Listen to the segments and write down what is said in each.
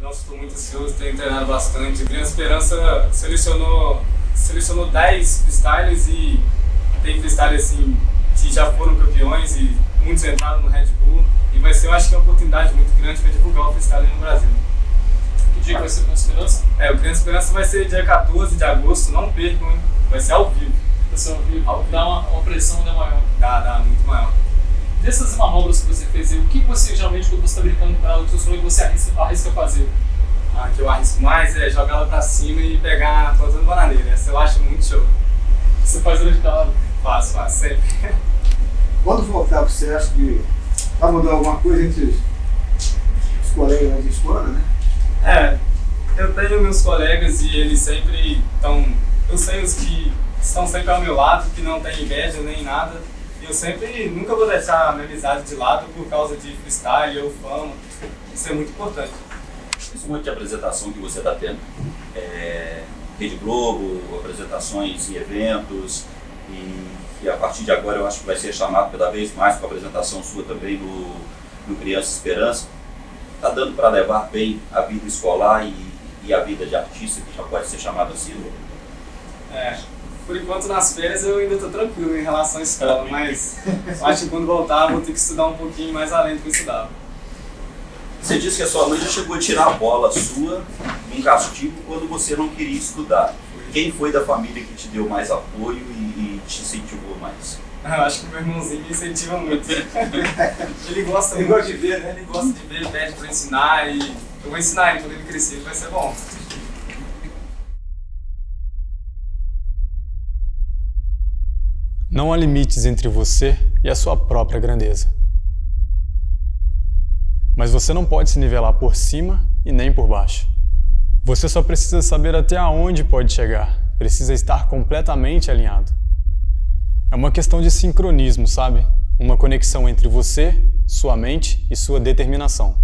Então estou muito ansioso, tenho treinado bastante. Criança Esperança selecionou 10 freestyles e tem freestyles assim, que já foram campeões e muitos entraram no Red Bull. E vai ser, eu acho que é uma oportunidade muito grande para divulgar o freestyle no Brasil. Que dia que vai ser o Criança Esperança? O Criança Esperança vai ser dia 14 de agosto, não percam, hein? Vai ser ao vivo. Vai ser ao vivo. Dá uma pressão ainda maior. Dá, muito maior. Dessas manobras que você fez, o que você geralmente, quando você está brincando com ela, o seu sonho, você arrisca fazer? Que eu arrisco mais é jogar ela pra cima e pegar plantando bananeira. Essa eu acho muito show. Você faz ela de calado? Faço sempre. Quando voltar, você acha que vai mudar alguma coisa entre os colegas de escola, né? Eu tenho meus colegas e eles sempre estão... Eu sei os que estão sempre ao meu lado, que não tem inveja nem nada. E eu sempre, nunca vou deixar a minha amizade de lado por causa de freestyle ou fama. Isso é muito importante. Esse monte de apresentação que você está tendo, Rede Globo, apresentações em eventos, e a partir de agora eu acho que vai ser chamado cada vez mais com a apresentação sua também no Criança Esperança. Está dando para levar bem a vida escolar e a vida de artista, que já pode ser chamada assim? Por enquanto nas férias eu ainda estou tranquilo em relação à escola, mas eu acho que quando voltar vou ter que estudar um pouquinho mais além do que eu estudava. Você disse que a sua mãe já chegou a tirar a bola sua em castigo quando você não queria estudar. Quem foi da família que te deu mais apoio e te incentivou mais? Eu acho que meu irmãozinho me incentiva muito. Ele gosta de ver, né? Ele gosta de ver, pede para ensinar e eu vou ensinar ele quando ele crescer, vai ser bom. Não há limites entre você e a sua própria grandeza. Mas você não pode se nivelar por cima e nem por baixo. Você só precisa saber até onde pode chegar. Precisa estar completamente alinhado. É uma questão de sincronismo, sabe? Uma conexão entre você, sua mente e sua determinação.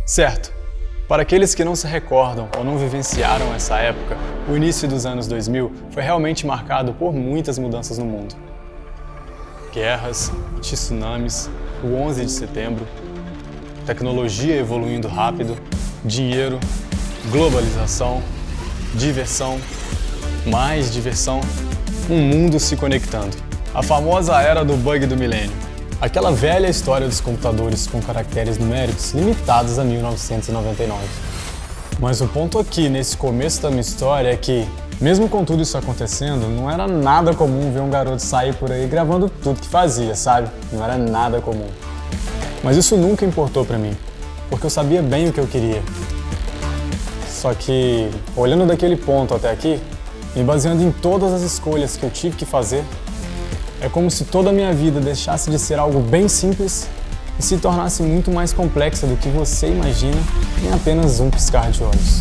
Certo. Para aqueles que não se recordam ou não vivenciaram essa época, o início dos anos 2000 foi realmente marcado por muitas mudanças no mundo. Guerras, tsunamis, o 11 de setembro, tecnologia evoluindo rápido, dinheiro, globalização, diversão, mais diversão, um mundo se conectando. A famosa era do bug do milênio. Aquela velha história dos computadores com caracteres numéricos limitados a 1999. Mas o ponto aqui, nesse começo da minha história, é que, mesmo com tudo isso acontecendo, não era nada comum ver um garoto sair por aí gravando tudo que fazia, sabe? Não era nada comum. Mas isso nunca importou pra mim, porque eu sabia bem o que eu queria. Só que, olhando daquele ponto até aqui, me baseando em todas as escolhas que eu tive que fazer, é como se toda a minha vida deixasse de ser algo bem simples e se tornasse muito mais complexa do que você imagina em apenas um piscar de olhos.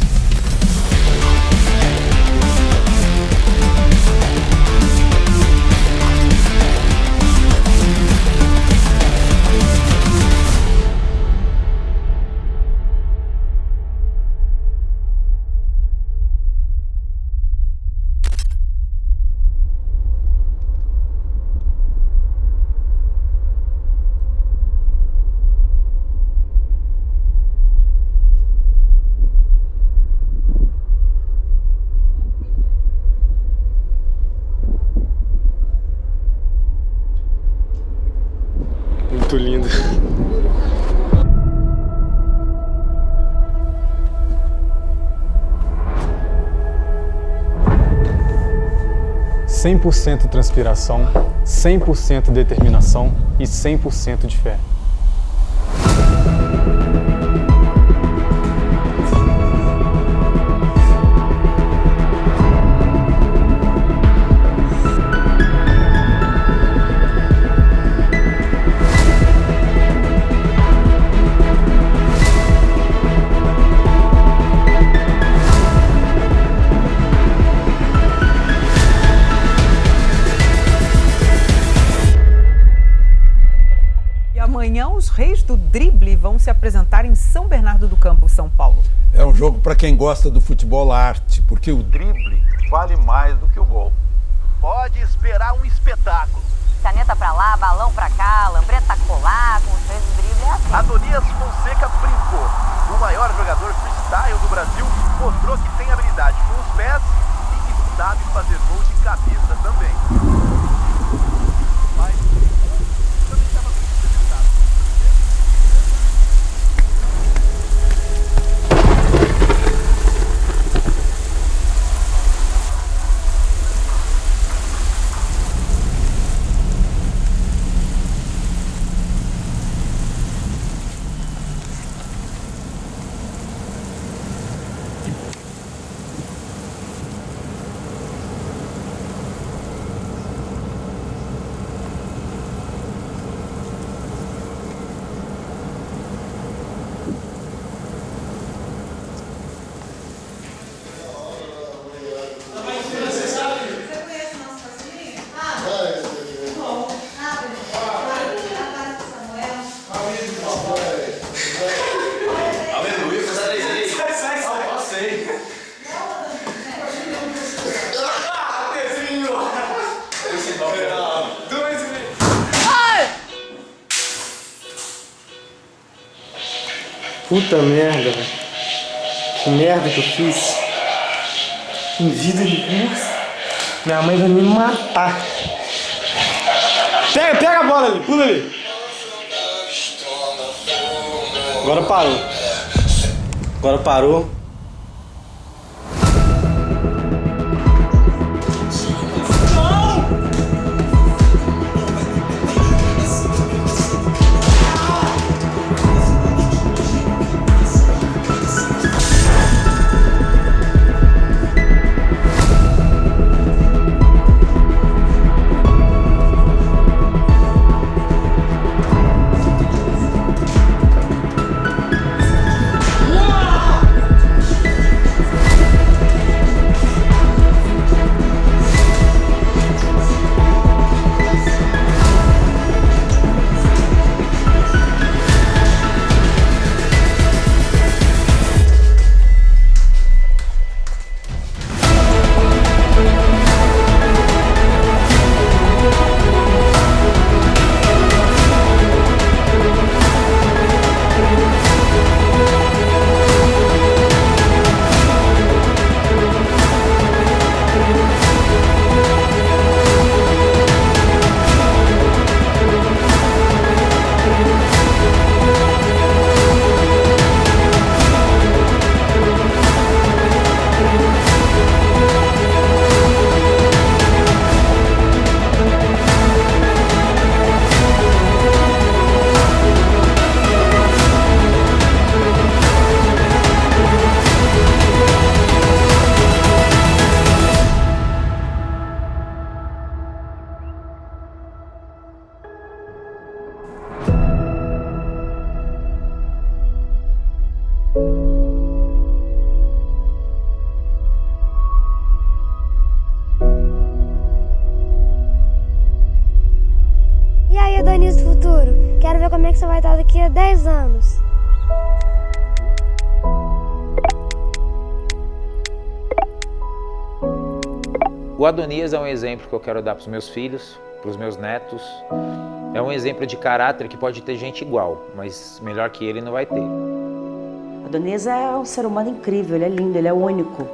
Muito lindo. %100% transpiração, 100% determinação e 100% de fé. Amanhã, os reis do drible vão se apresentar em São Bernardo do Campo, São Paulo. É um jogo para quem gosta do futebol arte, porque o drible vale mais do que o gol. Pode esperar um espetáculo. Caneta pra lá, balão pra cá, lambreta colar, com os três do drible é assim. Adonias Fonseca brincou. O maior jogador freestyle do Brasil mostrou que tem habilidade com os pés e que sabe fazer gol de cabeça também. Mas também estava muito interessado. Puta merda, velho. Que merda que eu fiz. Em vida de Deus. Minha mãe vai me matar. Pega a bola ali, pula ali. Agora parou. Agora parou. Adonias do futuro, quero ver como é que você vai estar daqui a 10 anos. O Adonias é um exemplo que eu quero dar para os meus filhos, para os meus netos. É um exemplo de caráter que pode ter gente igual, mas melhor que ele não vai ter. Adonias é um ser humano incrível, ele é lindo, ele é único.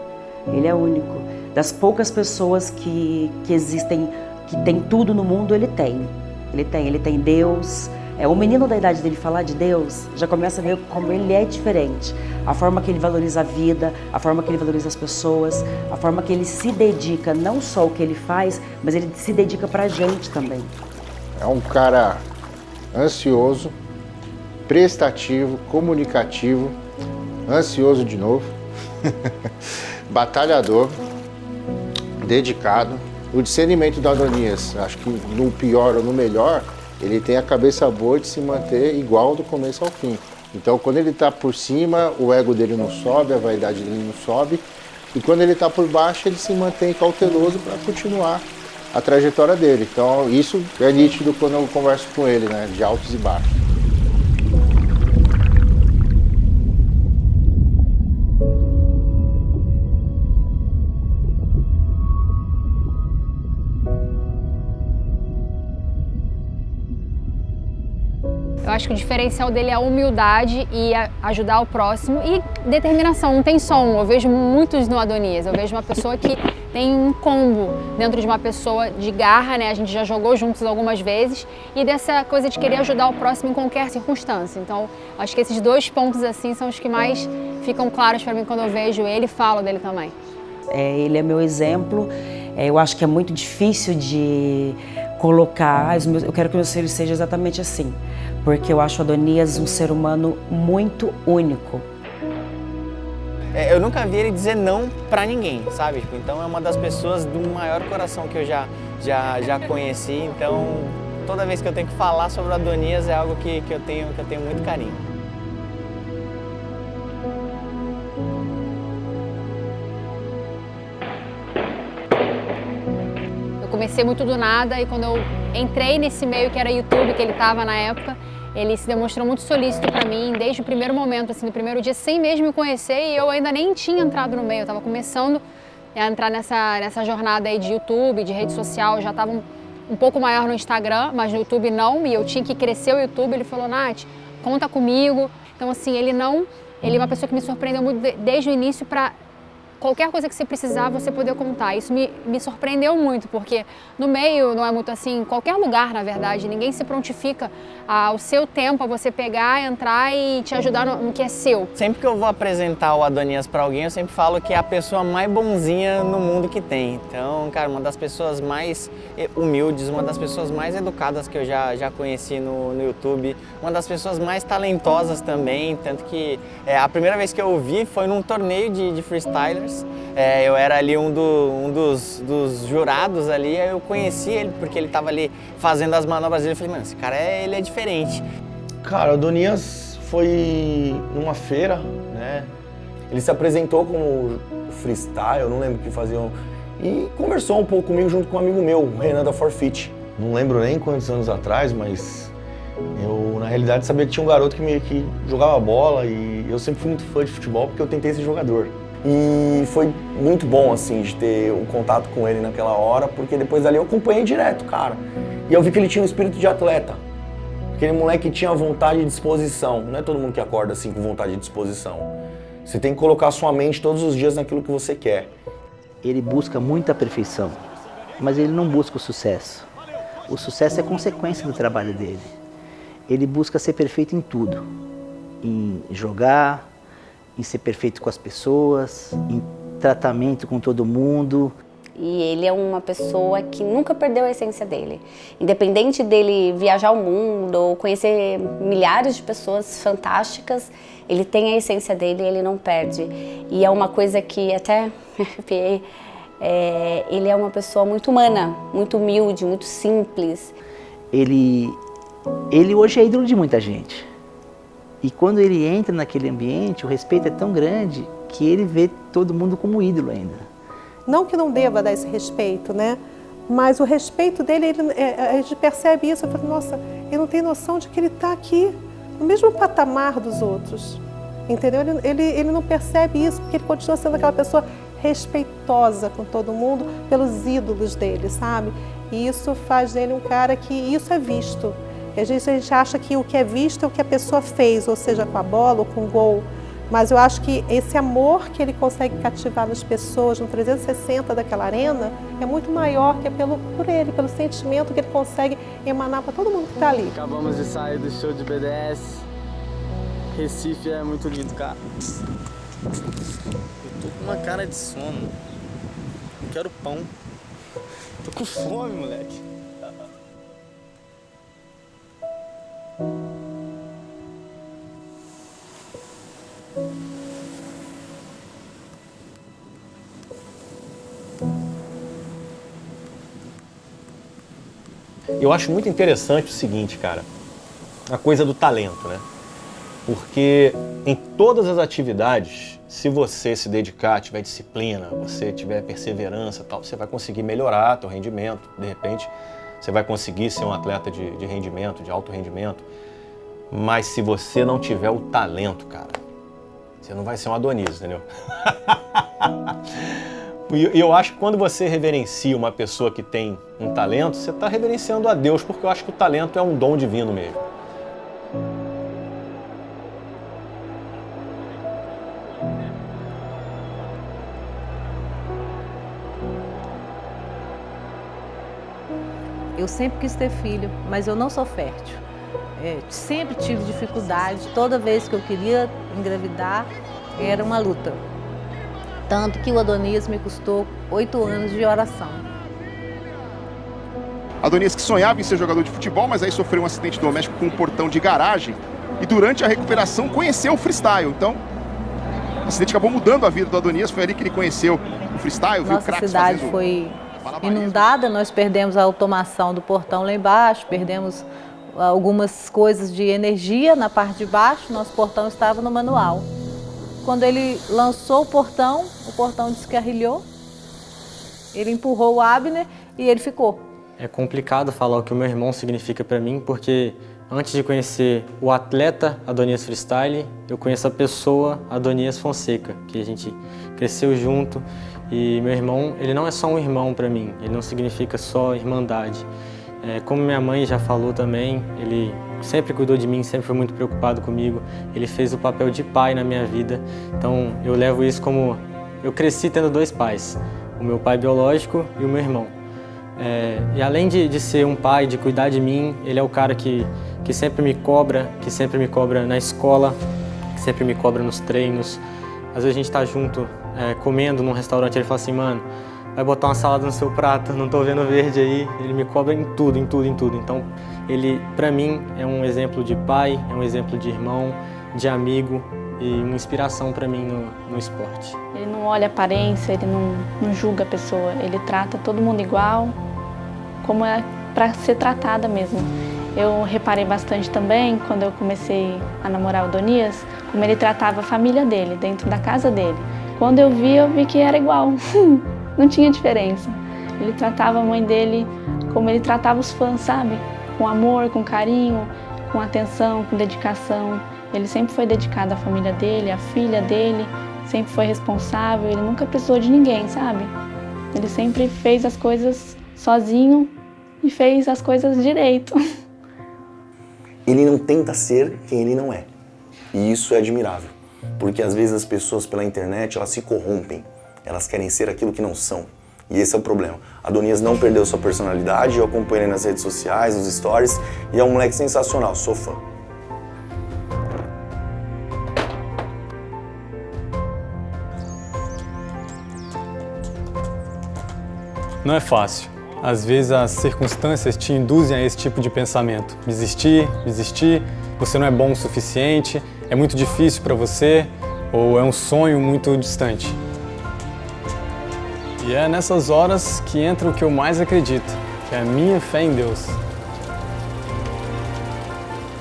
Ele é único. Das poucas pessoas que existem, que tem tudo no mundo, ele tem. Ele tem Deus. O menino da idade dele falar de Deus, já começa a ver como ele é diferente. A forma que ele valoriza a vida, a forma que ele valoriza as pessoas, a forma que ele se dedica, não só o que ele faz, mas ele se dedica pra gente também. É um cara ansioso, prestativo, comunicativo, ansioso de novo, batalhador, dedicado. O discernimento do Adonias, acho que no pior ou no melhor, ele tem a cabeça boa de se manter igual do começo ao fim. Então, quando ele está por cima, o ego dele não sobe, a vaidade dele não sobe. E quando ele está por baixo, ele se mantém cauteloso para continuar a trajetória dele. Então, isso é nítido quando eu converso com ele, né? De altos e baixos. acho que o diferencial dele é a humildade e ajudar o próximo e determinação, não tem som. Eu vejo muitos no Adonias, eu vejo uma pessoa que tem um combo dentro de uma pessoa de garra, né? A gente já jogou juntos algumas vezes e dessa coisa de querer ajudar o próximo em qualquer circunstância. Então, acho que esses 2 pontos assim são os que mais ficam claros para mim quando eu vejo ele e falo dele também. Ele é meu exemplo. Eu acho que é muito difícil de colocar, eu quero que o meu filho seja exatamente assim, porque eu acho o Adonias um ser humano muito único. Eu nunca vi ele dizer não pra ninguém, sabe? Então é uma das pessoas do maior coração que eu já conheci, então toda vez que eu tenho que falar sobre o Adonias é algo que eu tenho muito carinho. Comecei muito do nada e quando eu entrei nesse meio que era YouTube, que ele estava na época, ele se demonstrou muito solícito para mim desde o primeiro momento, assim, no primeiro dia, sem mesmo me conhecer, e eu ainda nem tinha entrado no meio, eu estava começando a entrar nessa jornada aí de YouTube, de rede social, eu já estava um pouco maior no Instagram, mas no YouTube não, e eu tinha que crescer o YouTube. Ele falou: Nath, conta comigo. Então assim, ele é uma pessoa que me surpreendeu muito desde o início para qualquer coisa que você precisar, você poder contar. Isso me surpreendeu muito, porque no meio não é muito assim, qualquer lugar, na verdade, ninguém se prontifica ao seu tempo, a você pegar, entrar e te ajudar no que é seu. Sempre que eu vou apresentar o Adonias para alguém, eu sempre falo que é a pessoa mais bonzinha no mundo que tem. Então, cara, uma das pessoas mais humildes, uma das pessoas mais educadas que eu já conheci no YouTube, uma das pessoas mais talentosas também, tanto que a primeira vez que eu o vi foi num torneio de freestylers. Eu era ali um dos jurados ali, aí eu conheci ele porque ele estava ali fazendo as manobras dele. Eu falei: mano, esse cara ele é diferente. Cara, o Adonias foi numa feira, né? Ele se apresentou como freestyle, eu não lembro o que faziam, e conversou um pouco comigo junto com um amigo meu, o Renan da Forfeit. Não lembro nem quantos anos atrás, mas eu na realidade sabia que tinha um garoto que jogava bola, e eu sempre fui muito fã de futebol porque eu tentei ser jogador. E foi muito bom, assim, de ter um contato com ele naquela hora, porque depois dali eu acompanhei direto, cara. E eu vi que ele tinha um espírito de atleta. Aquele moleque tinha vontade e disposição. Não é todo mundo que acorda assim com vontade e disposição. Você tem que colocar sua mente todos os dias naquilo que você quer. Ele busca muita perfeição, mas ele não busca o sucesso. O sucesso é consequência do trabalho dele. Ele busca ser perfeito em tudo. Em jogar, em ser perfeito com as pessoas, em tratamento com todo mundo. E ele é uma pessoa que nunca perdeu a essência dele. Independente dele viajar o mundo ou conhecer milhares de pessoas fantásticas, ele tem a essência dele e ele não perde. E é uma coisa que até ele é uma pessoa muito humana, muito humilde, muito simples. Ele hoje é ídolo de muita gente. E quando ele entra naquele ambiente, o respeito é tão grande que ele vê todo mundo como ídolo ainda. Não que não deva dar esse respeito, né? Mas o respeito dele, a gente percebe isso. Eu falo: nossa, ele não tem noção de que ele está aqui, no mesmo patamar dos outros. Entendeu? Ele não percebe isso, porque ele continua sendo aquela pessoa respeitosa com todo mundo, pelos ídolos dele, sabe? E isso faz dele um cara que isso é visto. E às vezes a gente acha que o que é visto é o que a pessoa fez, ou seja, com a bola ou com o gol. Mas eu acho que esse amor que ele consegue cativar nas pessoas no 360 daquela arena é muito maior que por ele, pelo sentimento que ele consegue emanar para todo mundo que está ali. Acabamos de sair do show de BDS. Recife é muito lindo, cara. Eu tô com uma cara de sono. Eu quero pão. Tô com fome, moleque. Eu acho muito interessante o seguinte, cara, a coisa do talento, né? Porque em todas as atividades, se você se dedicar, tiver disciplina, você tiver perseverança e tal, você vai conseguir melhorar teu rendimento. De repente, você vai conseguir ser um atleta de rendimento, de alto rendimento. Mas se você não tiver o talento, cara, você não vai ser um Adonias, entendeu? E eu acho que quando você reverencia uma pessoa que tem um talento, você está reverenciando a Deus, porque eu acho que o talento é um dom divino mesmo. Eu sempre quis ter filho, mas eu não sou fértil. Sempre tive dificuldade, toda vez que eu queria engravidar, era uma luta. Tanto que o Adonias me custou 8 anos de oração. Adonias que sonhava em ser jogador de futebol, mas aí sofreu um acidente doméstico com um portão de garagem e durante a recuperação conheceu o freestyle. Então, o acidente acabou mudando a vida do Adonias, foi ali que ele conheceu o freestyle, viu craques fazendo... Nossa cidade foi inundada, nós perdemos a automação do portão lá embaixo, perdemos algumas coisas de energia na parte de baixo, nosso portão estava no manual. Quando ele lançou o portão descarrilhou, ele empurrou o Abner e ele ficou. É complicado falar o que o meu irmão significa para mim, porque antes de conhecer o atleta Adonias Freestyle, eu conheço a pessoa Adonias Fonseca, que a gente cresceu junto. E meu irmão, ele não é só um irmão para mim, ele não significa só irmandade. Como minha mãe já falou também, ele sempre cuidou de mim, sempre foi muito preocupado comigo. Ele fez o papel de pai na minha vida, então eu levo isso como... Eu cresci tendo 2 pais, o meu pai biológico e o meu irmão. E além de ser um pai, de cuidar de mim, ele é o cara que sempre me cobra, na escola, que sempre me cobra nos treinos. Às vezes a gente tá junto, comendo num restaurante, ele fala assim, mano, vai botar uma salada no seu prato, não tô vendo verde aí. Ele me cobra em tudo. Então, ele, pra mim, é um exemplo de pai, é um exemplo de irmão, de amigo e uma inspiração pra mim no esporte. Ele não olha a aparência, ele não julga a pessoa, ele trata todo mundo igual, como é pra ser tratada mesmo. Eu reparei bastante também, quando eu comecei a namorar o Adonias, como ele tratava a família dele, dentro da casa dele. Quando eu vi que era igual. Não tinha diferença. Ele tratava a mãe dele como ele tratava os fãs, sabe? Com amor, com carinho, com atenção, com dedicação. Ele sempre foi dedicado à família dele, à filha dele, sempre foi responsável, ele nunca precisou de ninguém, sabe? Ele sempre fez as coisas sozinho e fez as coisas direito. Ele não tenta ser quem ele não é. E isso é admirável, porque às vezes as pessoas pela internet, elas se corrompem. Elas querem ser aquilo que não são. E esse é o problema. Adonias não perdeu sua personalidade, eu acompanho ele nas redes sociais, nos stories, e é um moleque sensacional, sou fã. Não é fácil. Às vezes as circunstâncias te induzem a esse tipo de pensamento. Desistir, você não é bom o suficiente, é muito difícil para você, ou é um sonho muito distante. E é nessas horas que entra o que eu mais acredito, que é a minha fé em Deus.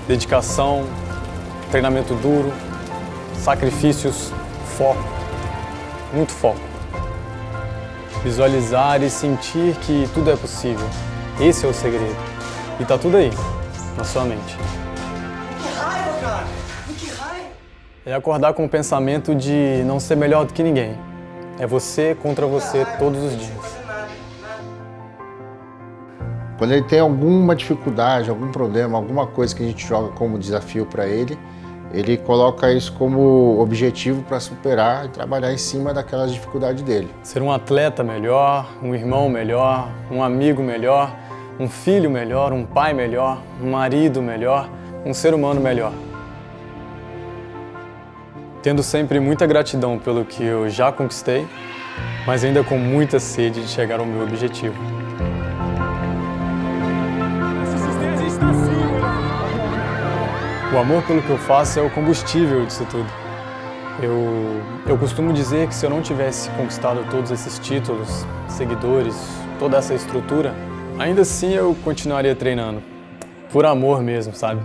Dedicação, treinamento duro, sacrifícios, foco, muito foco. Visualizar e sentir que tudo é possível. Esse é o segredo. E tá tudo aí, na sua mente. Que raiva, cara! Que raiva! É acordar com o pensamento de não ser melhor do que ninguém. É você contra você todos os dias. Quando ele tem alguma dificuldade, algum problema, alguma coisa que a gente joga como desafio para ele coloca isso como objetivo para superar e trabalhar em cima daquelas dificuldades dele. Ser um atleta melhor, um irmão melhor, um amigo melhor, um filho melhor, um pai melhor, um marido melhor, um ser humano melhor. Tendo sempre muita gratidão pelo que eu já conquistei, mas ainda com muita sede de chegar ao meu objetivo. O amor pelo que eu faço é o combustível disso tudo. Eu costumo dizer que se eu não tivesse conquistado todos esses títulos, seguidores, toda essa estrutura, ainda assim eu continuaria treinando. Por amor mesmo, sabe?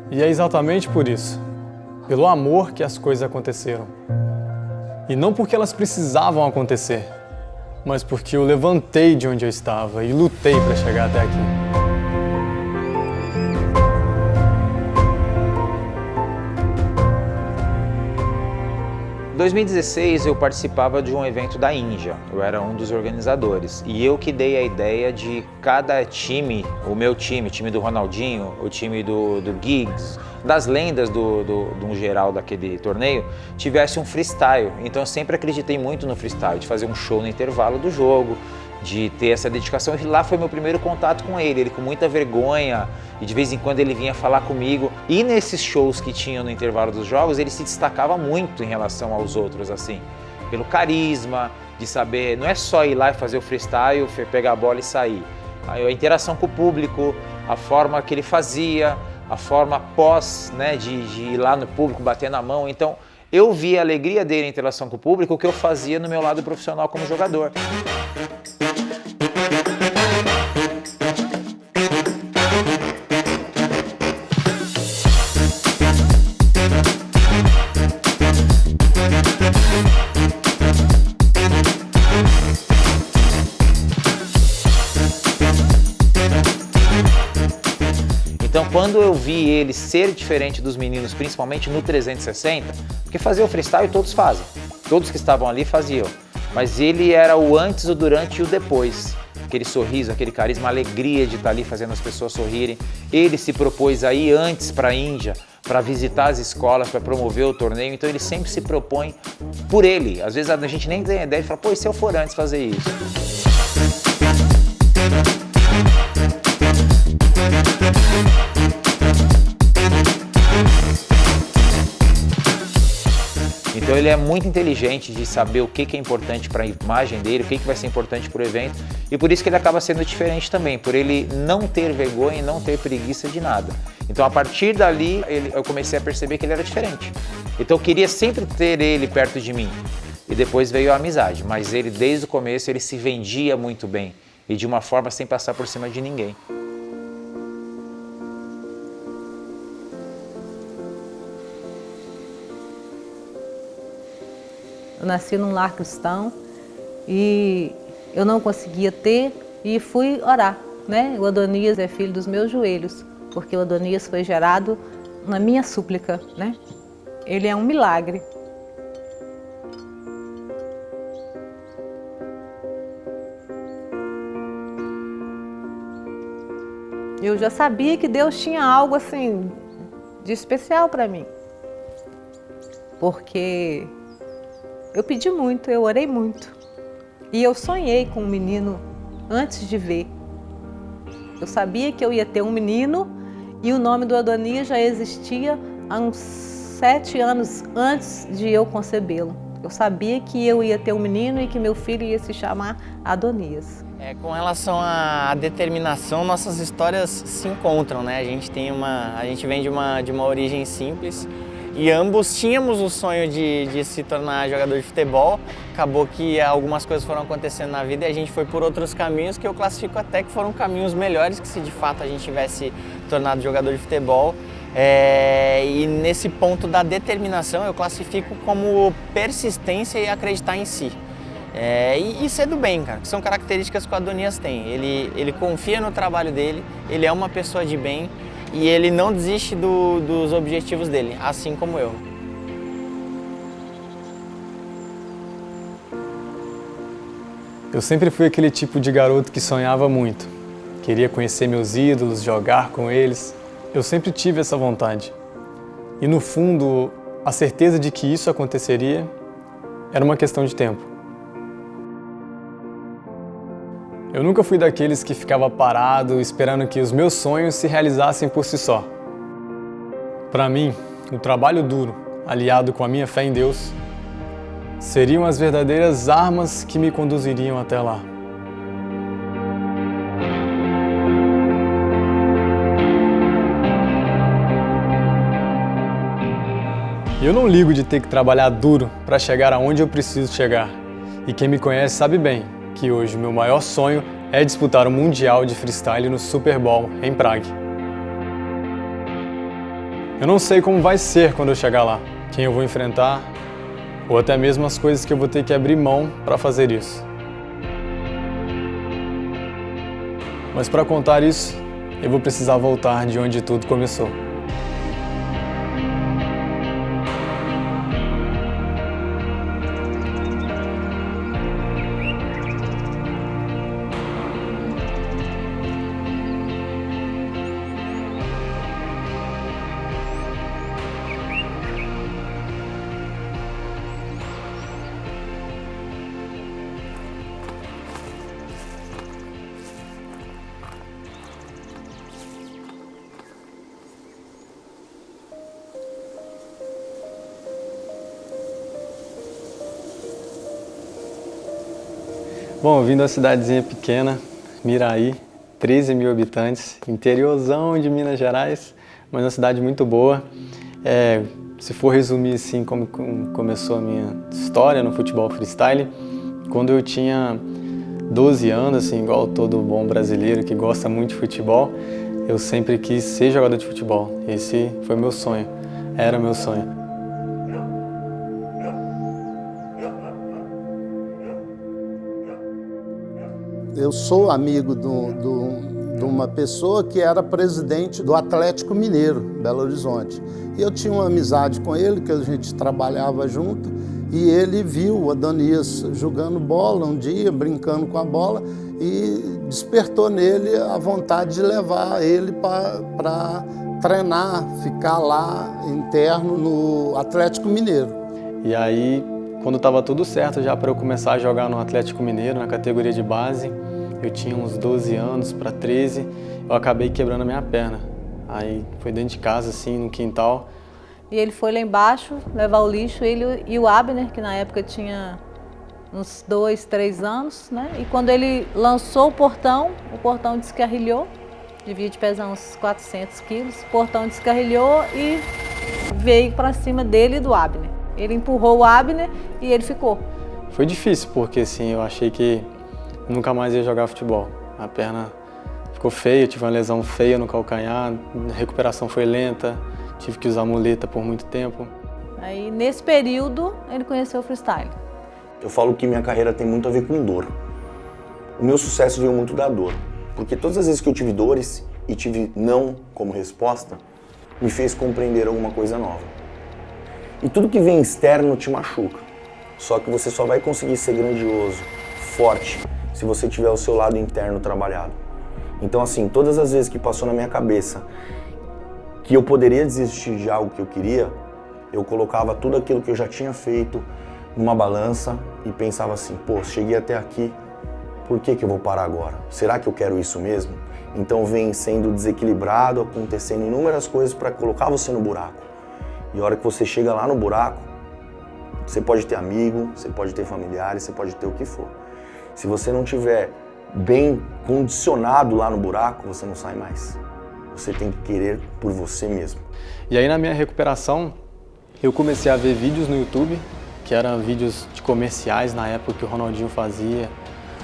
E é exatamente por isso. Pelo amor que as coisas aconteceram. E não porque elas precisavam acontecer, mas porque eu levantei de onde eu estava e lutei para chegar até aqui. Em 2016 eu participava de um evento da Índia, eu era um dos organizadores e eu que dei a ideia de cada time, o meu time, o time do Ronaldinho, o time do Giggs, das lendas do geral daquele torneio, tivesse um freestyle. Então eu sempre acreditei muito no freestyle, de fazer um show no intervalo do jogo, de ter essa dedicação, e lá foi meu primeiro contato com ele com muita vergonha, e de vez em quando ele vinha falar comigo. E nesses shows que tinham no intervalo dos jogos, ele se destacava muito em relação aos outros, assim, pelo carisma, de saber, não é só ir lá e fazer o freestyle, pegar a bola e sair. A interação com o público, a forma que ele fazia, a forma pós, né, de ir lá no público, bater na mão. Então, eu vi a alegria dele em interação com o público, o que eu fazia no meu lado profissional como jogador. Então, quando eu vi ele ser diferente dos meninos, principalmente no 360, porque fazer o freestyle todos fazem, todos que estavam ali faziam, mas ele era o antes, o durante e o depois. Aquele sorriso, aquele carisma, a alegria de estar ali fazendo as pessoas sorrirem. Ele se propôs a ir antes para a Índia, para visitar as escolas, para promover o torneio, então ele sempre se propõe por ele. Às vezes a gente nem tem ideia de falar, pô, e se eu for antes fazer isso? Então ele é muito inteligente de saber o que é importante para a imagem dele, o que vai ser importante para o evento, e por isso que ele acaba sendo diferente também, por ele não ter vergonha e não ter preguiça de nada. Então a partir dali eu comecei a perceber que ele era diferente. Então eu queria sempre ter ele perto de mim, e depois veio a amizade, mas ele desde o começo ele se vendia muito bem, e de uma forma sem passar por cima de ninguém. Eu nasci num lar cristão e eu não conseguia ter e fui orar, né? O Adonias é filho dos meus joelhos, porque o Adonias foi gerado na minha súplica, né? Ele é um milagre. Eu já sabia que Deus tinha algo assim de especial para mim, porque eu pedi muito, eu orei muito. E eu sonhei com um menino antes de ver. Eu sabia que eu ia ter um menino e o nome do Adonias já existia há uns 7 anos antes de eu concebê-lo. Eu sabia que eu ia ter um menino e que meu filho ia se chamar Adonias. Com relação à determinação, nossas histórias se encontram, né? A gente vem de uma origem simples. E ambos tínhamos o sonho de se tornar jogador de futebol. Acabou que algumas coisas foram acontecendo na vida e a gente foi por outros caminhos que eu classifico até que foram caminhos melhores que se de fato a gente tivesse tornado jogador de futebol. E nesse ponto da determinação eu classifico como persistência e acreditar em si. E ser do bem, cara, que são características que o Adonias tem. Ele confia no trabalho dele, ele é uma pessoa de bem. E ele não desiste dos objetivos dele, assim como eu. Eu sempre fui aquele tipo de garoto que sonhava muito. Queria conhecer meus ídolos, jogar com eles. Eu sempre tive essa vontade. E no fundo, a certeza de que isso aconteceria era uma questão de tempo. Eu nunca fui daqueles que ficava parado esperando que os meus sonhos se realizassem por si só. Para mim, o trabalho duro, aliado com a minha fé em Deus, seriam as verdadeiras armas que me conduziriam até lá. Eu não ligo de ter que trabalhar duro para chegar aonde eu preciso chegar. E quem me conhece sabe bem que hoje o meu maior sonho é disputar o Mundial de Freestyle no Super Bowl, em Prague. Eu não sei como vai ser quando eu chegar lá, quem eu vou enfrentar, ou até mesmo as coisas que eu vou ter que abrir mão para fazer isso. Mas para contar isso, eu vou precisar voltar de onde tudo começou. Bom, eu vim de uma cidadezinha pequena, Miraí, 13 mil habitantes, interiorzão de Minas Gerais, mas uma cidade muito boa. Se for resumir assim como começou a minha história no futebol freestyle, quando eu tinha 12 anos, assim, igual todo bom brasileiro que gosta muito de futebol, eu sempre quis ser jogador de futebol. Esse foi meu sonho, era meu sonho. Eu sou amigo de uma pessoa que era presidente do Atlético Mineiro, Belo Horizonte. E eu tinha uma amizade com ele, que a gente trabalhava junto, e ele viu o Adonias jogando bola um dia, brincando com a bola, e despertou nele a vontade de levar ele para treinar, ficar lá interno no Atlético Mineiro. E aí, quando estava tudo certo já para eu começar a jogar no Atlético Mineiro, na categoria de base, eu tinha uns 12 anos para 13, eu acabei quebrando a minha perna. Aí foi dentro de casa, assim, no quintal. E ele foi lá embaixo levar o lixo, ele e o Abner, que na época tinha uns 2, 3 anos, né? E quando ele lançou o portão descarrilhou, devia de pesar uns 400 quilos, o portão descarrilhou e veio para cima dele e do Abner. Ele empurrou o Abner e ele ficou. Foi difícil, porque assim, eu achei que nunca mais ia jogar futebol. A perna ficou feia, tive uma lesão feia no calcanhar, a recuperação foi lenta, tive que usar muleta por muito tempo. Aí, nesse período, ele conheceu o freestyle. Eu falo que minha carreira tem muito a ver com dor. O meu sucesso veio muito da dor, porque todas as vezes que eu tive dores e tive não como resposta, me fez compreender alguma coisa nova. E tudo que vem externo te machuca. Só que você só vai conseguir ser grandioso, forte, se você tiver o seu lado interno trabalhado. Então assim, todas as vezes que passou na minha cabeça que eu poderia desistir de algo que eu queria, eu colocava tudo aquilo que eu já tinha feito numa balança e pensava assim, pô, cheguei até aqui, por que eu vou parar agora? Será que eu quero isso mesmo? Então vem sendo desequilibrado, acontecendo inúmeras coisas para colocar você no buraco. E a hora que você chega lá no buraco, você pode ter amigo, você pode ter familiares, você pode ter o que for. Se você não tiver bem condicionado lá no buraco, você não sai mais. Você tem que querer por você mesmo. E aí na minha recuperação, eu comecei a ver vídeos no YouTube, que eram vídeos de comerciais na época que o Ronaldinho fazia,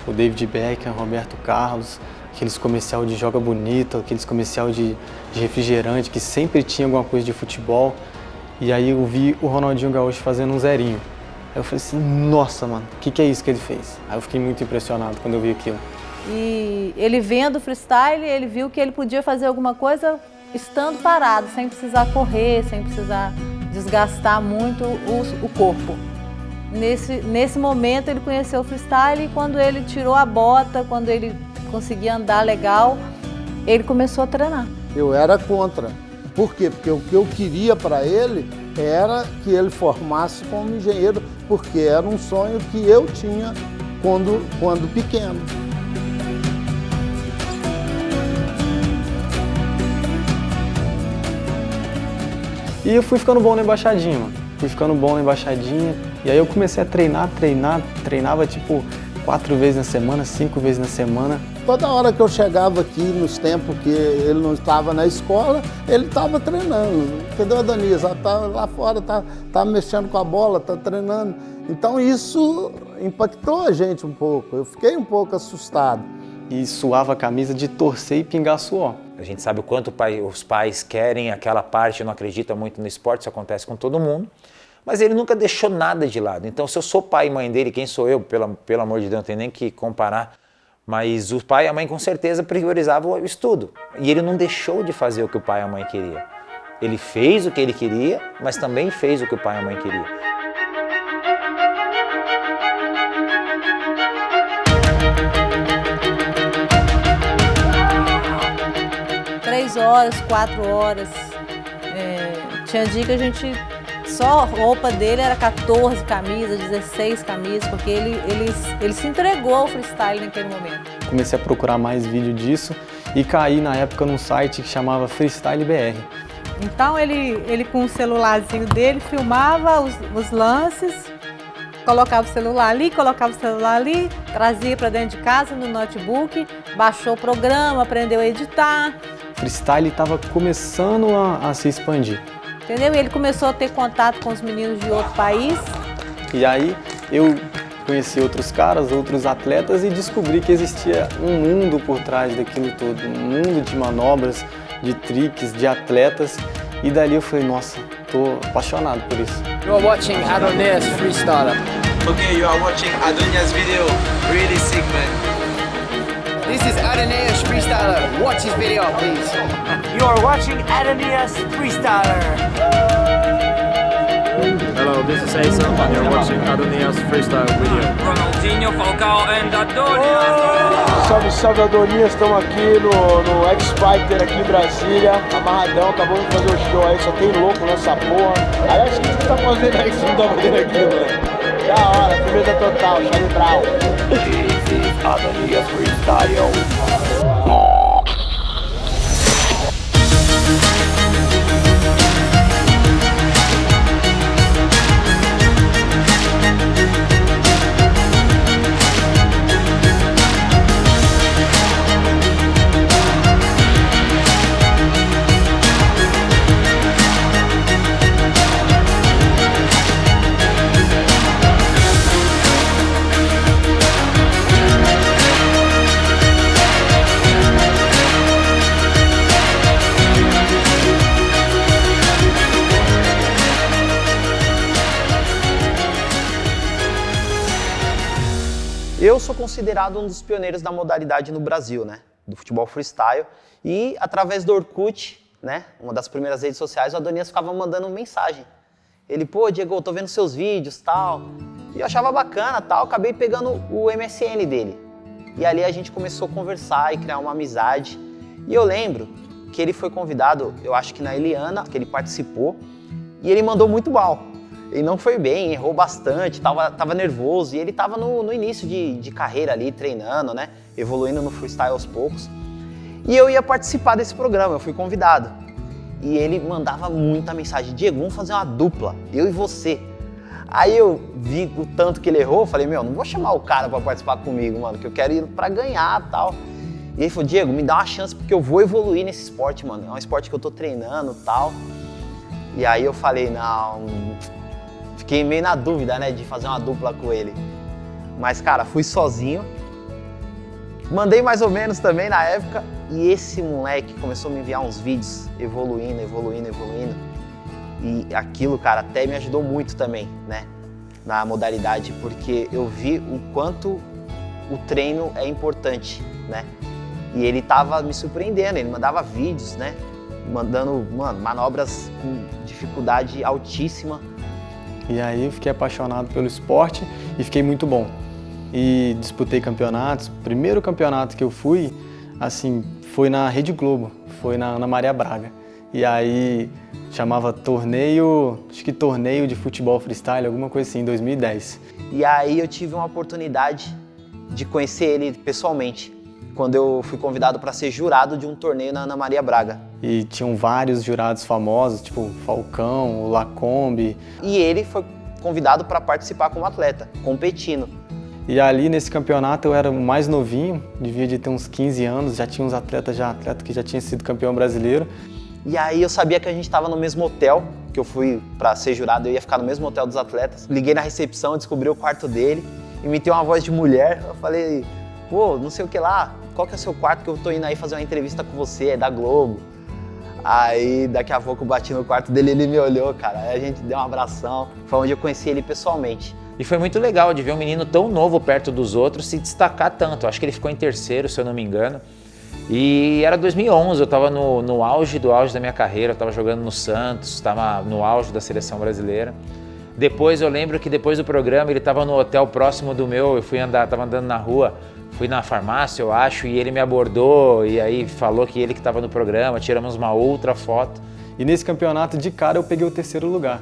o David Beckham, Roberto Carlos, aqueles comercial de joga bonito, aqueles comercial de refrigerante, que sempre tinha alguma coisa de futebol. E aí eu vi o Ronaldinho Gaúcho fazendo um zerinho. Aí eu falei assim, nossa, mano, o que é isso que ele fez? Aí eu fiquei muito impressionado quando eu vi aquilo. E ele vendo o freestyle, ele viu que ele podia fazer alguma coisa estando parado, sem precisar correr, sem precisar desgastar muito o corpo. Nesse momento ele conheceu o freestyle e quando ele tirou a bota, quando ele conseguia andar legal, ele começou a treinar. Eu era contra. Por quê? Porque o que eu queria para ele era que ele formasse como engenheiro, porque era um sonho que eu tinha quando pequeno. E eu fui ficando bom na embaixadinha, mano. Fui ficando bom na embaixadinha. E aí eu comecei a treinava tipo 4 vezes na semana, 5 vezes na semana. Toda hora que eu chegava aqui, nos tempos que ele não estava na escola, ele estava treinando. Cadê o Adonias? Tá lá fora, tá mexendo com a bola, tá treinando. Então isso impactou a gente um pouco. Eu fiquei um pouco assustado. E suava a camisa de torcer e pingar suor. A gente sabe o quanto os pais querem aquela parte, não acredita muito no esporte, isso acontece com todo mundo. Mas ele nunca deixou nada de lado. Então, se eu sou pai e mãe dele, quem sou eu? Pelo amor de Deus, não tem nem que comparar. Mas o pai e a mãe com certeza priorizavam o estudo. E ele não deixou de fazer o que o pai e a mãe queriam. Ele fez o que ele queria, mas também fez o que o pai e a mãe queriam. Três horas, 4 horas. Tinha dia que a gente... Só a roupa dele era 14 camisas, 16 camisas, porque ele se entregou ao freestyle naquele momento. Comecei a procurar mais vídeo disso e caí na época num site que chamava Freestyle BR. Então ele com o celularzinho dele filmava os lances Colocava o celular ali, trazia para dentro de casa, no notebook, baixou o programa, aprendeu a editar. O freestyle estava começando a se expandir. Entendeu? E ele começou a ter contato com os meninos de outro país. E aí eu conheci outros caras, outros atletas e descobri que existia um mundo por trás daquilo tudo, um mundo de manobras, de triques, de atletas. E dali eu falei, nossa, tô apaixonado por isso. You are watching Adonias Freestyler. Okay, you are watching Adonias video. Really sick, man. This is Adonias Freestyler. Watch his video, please. You are watching Adonias Freestyler. Hello, this is Aesop and you're watching Adonias Freestyle video. Ronaldinho, Falcao and Adonias. Salve, salve Adonias, estamos aqui no X-Fighter aqui em Brasília, amarradão, acabamos de fazer o show aí, só tem louco nessa porra. Aliás, o que você tá fazendo aí que você não tá fazendo aqui, moleque? Da hora, firmeza total, Charlie Brown. This is Adonias Freestyle. Eu sou considerado um dos pioneiros da modalidade no Brasil, né? Do futebol freestyle. E através do Orkut, né? Uma das primeiras redes sociais, o Adonias ficava mandando mensagem. Ele, pô, Diego, eu tô vendo seus vídeos, tal. E eu achava bacana, tal. Acabei pegando o MSN dele. E ali a gente começou a conversar e criar uma amizade. E eu lembro que ele foi convidado, eu acho que na Eliana, que ele participou. E ele mandou muito mal. Ele não foi bem, errou bastante, tava nervoso. E ele tava no início de carreira ali, treinando, né? Evoluindo no freestyle aos poucos. E eu ia participar desse programa, eu fui convidado. E ele mandava muita mensagem. Diego, vamos fazer uma dupla, eu e você. Aí eu vi o tanto que ele errou, falei, meu, não vou chamar o cara pra participar comigo, mano, que eu quero ir pra ganhar e tal. E ele falou, Diego, me dá uma chance porque eu vou evoluir nesse esporte, mano. É um esporte que eu tô treinando e tal. E aí eu falei, não... Fiquei meio na dúvida, né, de fazer uma dupla com ele. Mas, cara, fui sozinho. Mandei mais ou menos também na época. E esse moleque começou a me enviar uns vídeos evoluindo. E aquilo, cara, até me ajudou muito também, né, na modalidade. Porque eu vi o quanto o treino é importante, né. E ele tava me surpreendendo, ele mandava vídeos, né, mandando, mano, manobras com dificuldade altíssima. E aí eu fiquei apaixonado pelo esporte e fiquei muito bom. E disputei campeonatos. O primeiro campeonato que eu fui, assim, foi na Rede Globo, foi na Ana Maria Braga. E aí chamava torneio, acho que torneio de futebol freestyle, alguma coisa assim, em 2010. E aí eu tive uma oportunidade de conhecer ele pessoalmente, quando eu fui convidado para ser jurado de um torneio na Ana Maria Braga. E tinham vários jurados famosos, tipo Falcão, o Lacombe. E ele foi convidado para participar como atleta, competindo. E ali nesse campeonato eu era o mais novinho, devia de ter uns 15 anos, já tinha uns atletas que já tinha sido campeão brasileiro. E aí eu sabia que a gente estava no mesmo hotel, que eu fui para ser jurado, eu ia ficar no mesmo hotel dos atletas. Liguei na recepção, descobri o quarto dele, imitei uma voz de mulher, eu falei, pô, não sei o que lá, qual que é o seu quarto que eu tô indo aí fazer uma entrevista com você, é da Globo. Aí daqui a pouco eu bati no quarto dele, ele me olhou, cara, aí a gente deu um abração, foi onde eu conheci ele pessoalmente. E foi muito legal de ver um menino tão novo perto dos outros se destacar tanto. Acho que ele ficou em terceiro, se eu não me engano. E era 2011, eu estava no auge da minha carreira, eu estava jogando no Santos, estava no auge da seleção brasileira. Depois eu lembro que depois do programa ele estava no hotel próximo do meu, eu estava andando na rua, fui na farmácia, eu acho, e ele me abordou e aí falou que ele que estava no programa, tiramos uma outra foto. E nesse campeonato, de cara, eu peguei o terceiro lugar.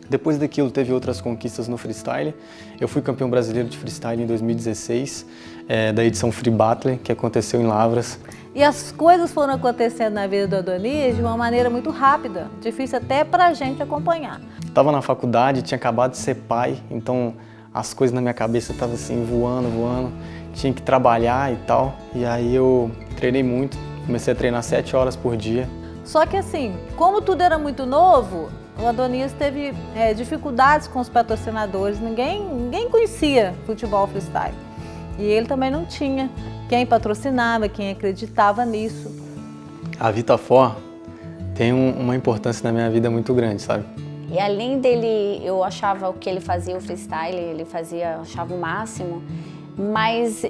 Depois daquilo, teve outras conquistas no freestyle. Eu fui campeão brasileiro de freestyle em 2016, da edição Free Battle, que aconteceu em Lavras. E as coisas foram acontecendo na vida do Adonias de uma maneira muito rápida, difícil até pra gente acompanhar. Estava na faculdade, tinha acabado de ser pai, então as coisas na minha cabeça estavam assim voando, tinha que trabalhar e tal. E aí eu treinei muito, comecei a treinar 7 horas por dia. Só que assim, como tudo era muito novo, o Adonias teve dificuldades com os patrocinadores, ninguém conhecia futebol freestyle. E ele também não tinha quem patrocinava, quem acreditava nisso. A Vitafor tem uma importância na minha vida muito grande, sabe? E além dele, eu achava o que ele fazia, o freestyle, eu achava o máximo. Mas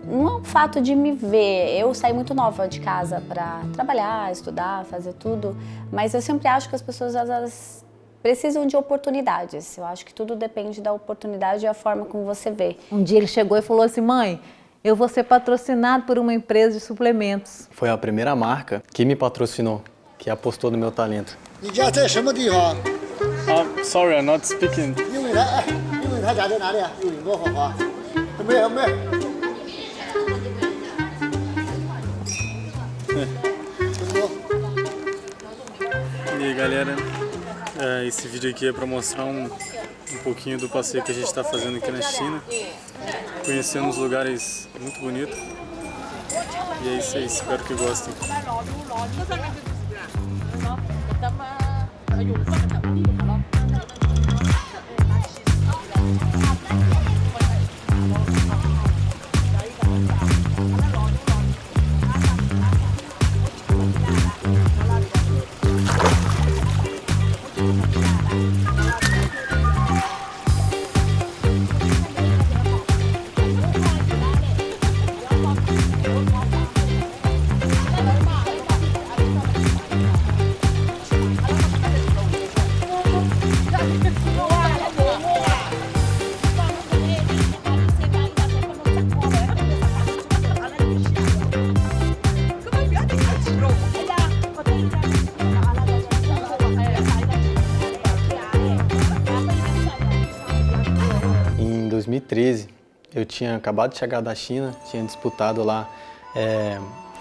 não é o fato de me ver, eu saí muito nova de casa para trabalhar, estudar, fazer tudo, mas eu sempre acho que as pessoas elas precisam de oportunidades. Eu acho que tudo depende da oportunidade e a forma como você vê. Um dia ele chegou e falou assim, mãe, eu vou ser patrocinado por uma empresa de suplementos. Foi a primeira marca que me patrocinou, que apostou no meu talento. Sorry, I'm not speaking. E aí galera, esse vídeo aqui é para mostrar um pouquinho do passeio que a gente está fazendo aqui na China, conhecendo uns lugares muito bonitos. E é isso aí, espero que gostem. Em 2013, eu tinha acabado de chegar da China, tinha disputado lá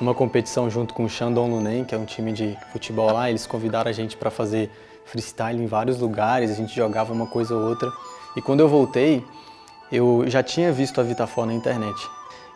uma competição junto com o Shandong Luneng, que é um time de futebol lá. Eles convidaram a gente para fazer freestyle em vários lugares, a gente jogava uma coisa ou outra. E quando eu voltei, eu já tinha visto a Vitafor na internet.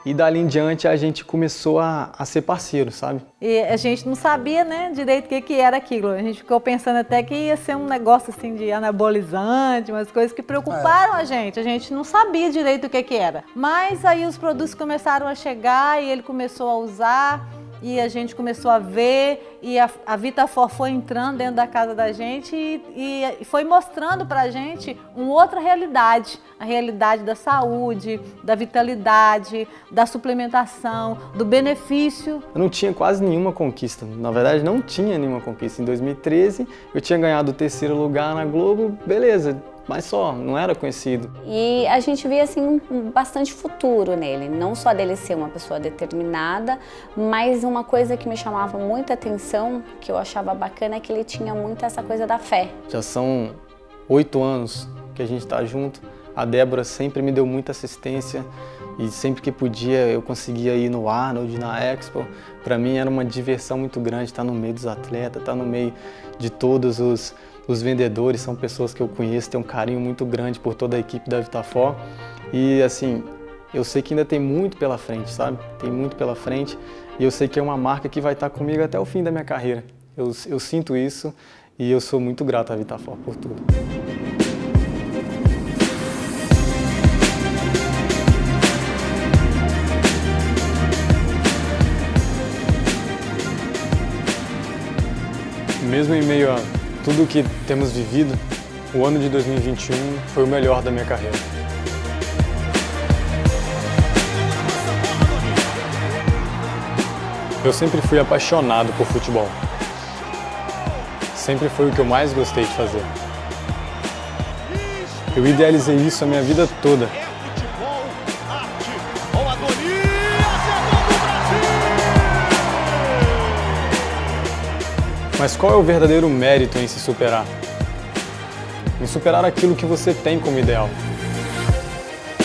E dali em diante a gente começou a ser parceiro, sabe? E a gente não sabia, né, direito o que era aquilo. A gente ficou pensando até que ia ser um negócio assim de anabolizante, umas coisas que preocuparam a gente não sabia direito o que era. Mas aí os produtos começaram a chegar e ele começou a usar. E a gente começou a ver, e a Vitafor foi entrando dentro da casa da gente e foi mostrando pra gente uma outra realidade. A realidade da saúde, da vitalidade, da suplementação, do benefício. Eu não tinha quase nenhuma conquista, na verdade não tinha nenhuma conquista. Em 2013 eu tinha ganhado o 3º lugar na Globo, beleza. Mas só, não era conhecido. E a gente via assim bastante futuro nele, não só dele ser uma pessoa determinada, mas uma coisa que me chamava muita atenção, que eu achava bacana, é que ele tinha muito essa coisa da fé. Já são 8 anos que a gente está junto. A Débora sempre me deu muita assistência e sempre que podia eu conseguia ir no Arnold, na Expo. Para mim era uma diversão muito grande estar no meio dos atletas, estar no meio de todos os vendedores. São pessoas que eu conheço, tenho um carinho muito grande por toda a equipe da Vitafor. E assim, eu sei que ainda tem muito pela frente, sabe? Tem muito pela frente e eu sei que é uma marca que vai estar comigo até o fim da minha carreira. Eu sinto isso e eu sou muito grato à Vitafor por tudo. Mesmo em meio a tudo o que temos vivido, o ano de 2021 foi o melhor da minha carreira. Eu sempre fui apaixonado por futebol. Sempre foi o que eu mais gostei de fazer. Eu idealizei isso a minha vida toda. Mas qual é o verdadeiro mérito em se superar? Em superar aquilo que você tem como ideal.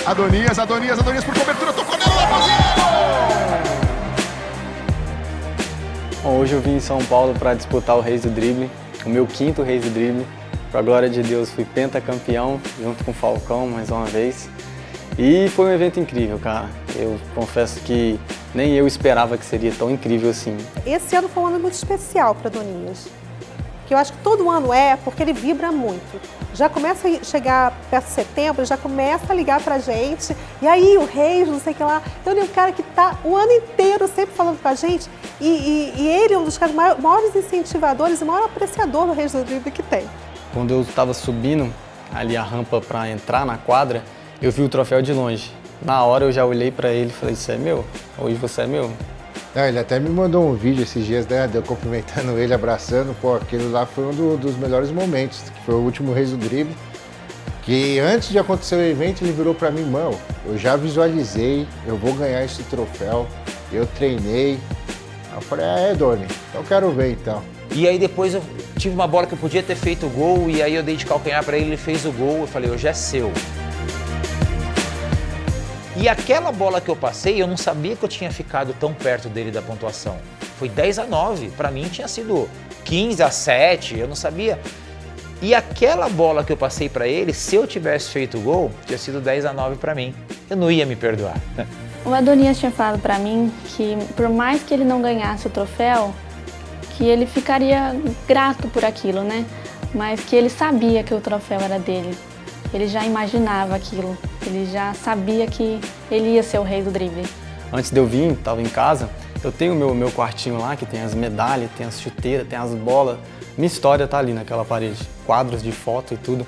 Adonias por cobertura, tocou nela, Raposinho! Bom, hoje eu vim em São Paulo para disputar o Reis do Drible, o meu 5º Reis do Drible. Pra glória de Deus, fui pentacampeão junto com o Falcão mais uma vez. E foi um evento incrível, cara. Eu confesso que nem eu esperava que seria tão incrível assim. Esse ano foi um ano muito especial para Adonias. Que eu acho que todo ano é, porque ele vibra muito. Já começa a chegar perto de setembro, já começa a ligar pra gente. E aí, o Reis, não sei o que lá. Então, ele é um cara que tá o ano inteiro sempre falando com a gente. E ele é um dos caras maiores incentivadores e maior apreciador do Reis do Drible que tem. Quando eu estava subindo ali a rampa para entrar na quadra, eu vi o troféu de longe. Na hora eu já olhei para ele e falei, isso é meu? Hoje você é meu? Ele até me mandou um vídeo esses dias, né, eu cumprimentando ele, abraçando. Pô, aquele lá foi um dos melhores momentos, que foi o último Reis do Drible. Que antes de acontecer o evento, ele virou para mim, mano, eu já visualizei, eu vou ganhar esse troféu, eu treinei. Aí eu falei, Doni, eu quero ver então. E aí depois eu tive uma bola que eu podia ter feito o gol, e aí eu dei de calcanhar para ele, ele fez o gol, eu falei, hoje é seu. E aquela bola que eu passei, eu não sabia que eu tinha ficado tão perto dele da pontuação. Foi 10-9, para mim tinha sido 15-7, eu não sabia. E aquela bola que eu passei para ele, se eu tivesse feito o gol, tinha sido 10-9 para mim. Eu não ia me perdoar. O Adonias tinha falado para mim que por mais que ele não ganhasse o troféu, que ele ficaria grato por aquilo, né? Mas que ele sabia que o troféu era dele. Ele já imaginava aquilo, ele já sabia que ele ia ser o Rei do Drible. Antes de eu vir, estava em casa, eu tenho o meu quartinho lá, que tem as medalhas, tem as chuteiras, tem as bolas. Minha história tá ali naquela parede, quadros de foto e tudo.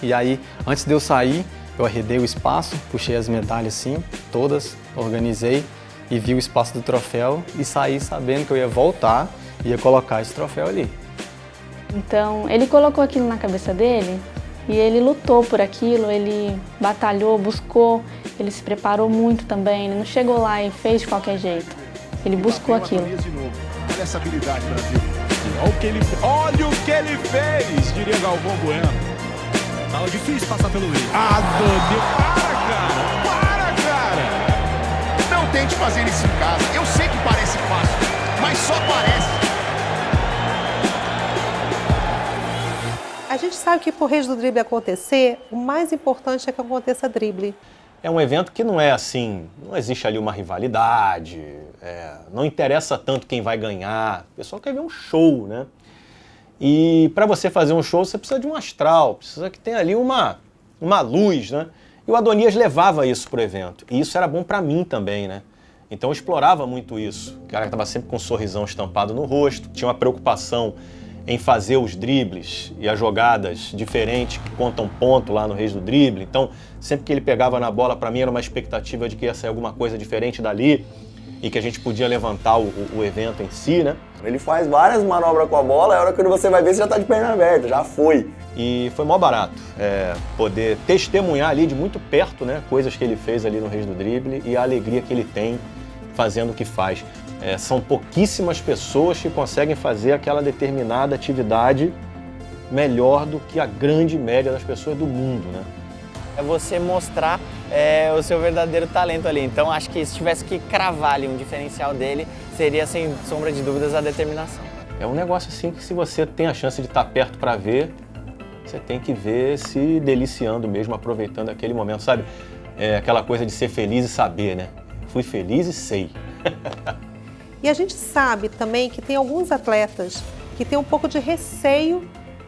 E aí, antes de eu sair, eu arredei o espaço, puxei as medalhas assim, todas, organizei e vi o espaço do troféu e saí sabendo que eu ia voltar e ia colocar esse troféu ali. Então, ele colocou aquilo na cabeça dele e ele lutou por aquilo, ele batalhou, buscou, ele se preparou muito também, ele não chegou lá e fez de qualquer jeito, ele buscou aquilo. Olha essa habilidade, Brasil. Olha o que ele fez, diria Galvão Bueno. Tava difícil passar pelo Will. Adonias, para, cara! Não tente fazer isso em casa. Eu sei que parece fácil, mas só parece. A gente sabe que para o Reis do Drible acontecer, o mais importante é que aconteça drible. É um evento que não é assim, não existe ali uma rivalidade, não interessa tanto quem vai ganhar, o pessoal quer ver um show, né? E para você fazer um show, você precisa de um astral, precisa que tenha ali uma luz, né? E o Adonias levava isso pro evento, e isso era bom para mim também, né? Então eu explorava muito isso, o cara estava sempre com um sorrisão estampado no rosto, tinha uma preocupação em fazer os dribles e as jogadas diferentes que contam ponto lá no Reis do Drible. Então, sempre que ele pegava na bola, para mim era uma expectativa de que ia sair alguma coisa diferente dali e que a gente podia levantar o evento em si, né? Ele faz várias manobras com a bola, a hora que você vai ver, você já tá de perna aberta, já foi. E foi mó barato poder testemunhar ali de muito perto, né, coisas que ele fez ali no Reis do Drible e a alegria que ele tem fazendo o que faz. São pouquíssimas pessoas que conseguem fazer aquela determinada atividade melhor do que a grande média das pessoas do mundo, né? É você mostrar o seu verdadeiro talento ali. Então acho que se tivesse que cravar ali um diferencial dele, seria sem sombra de dúvidas a determinação. É um negócio assim que se você tem a chance de estar perto para ver, você tem que ver se deliciando mesmo, aproveitando aquele momento, sabe? Aquela coisa de ser feliz e saber, né? Fui feliz e sei. E a gente sabe também que tem alguns atletas que têm um pouco de receio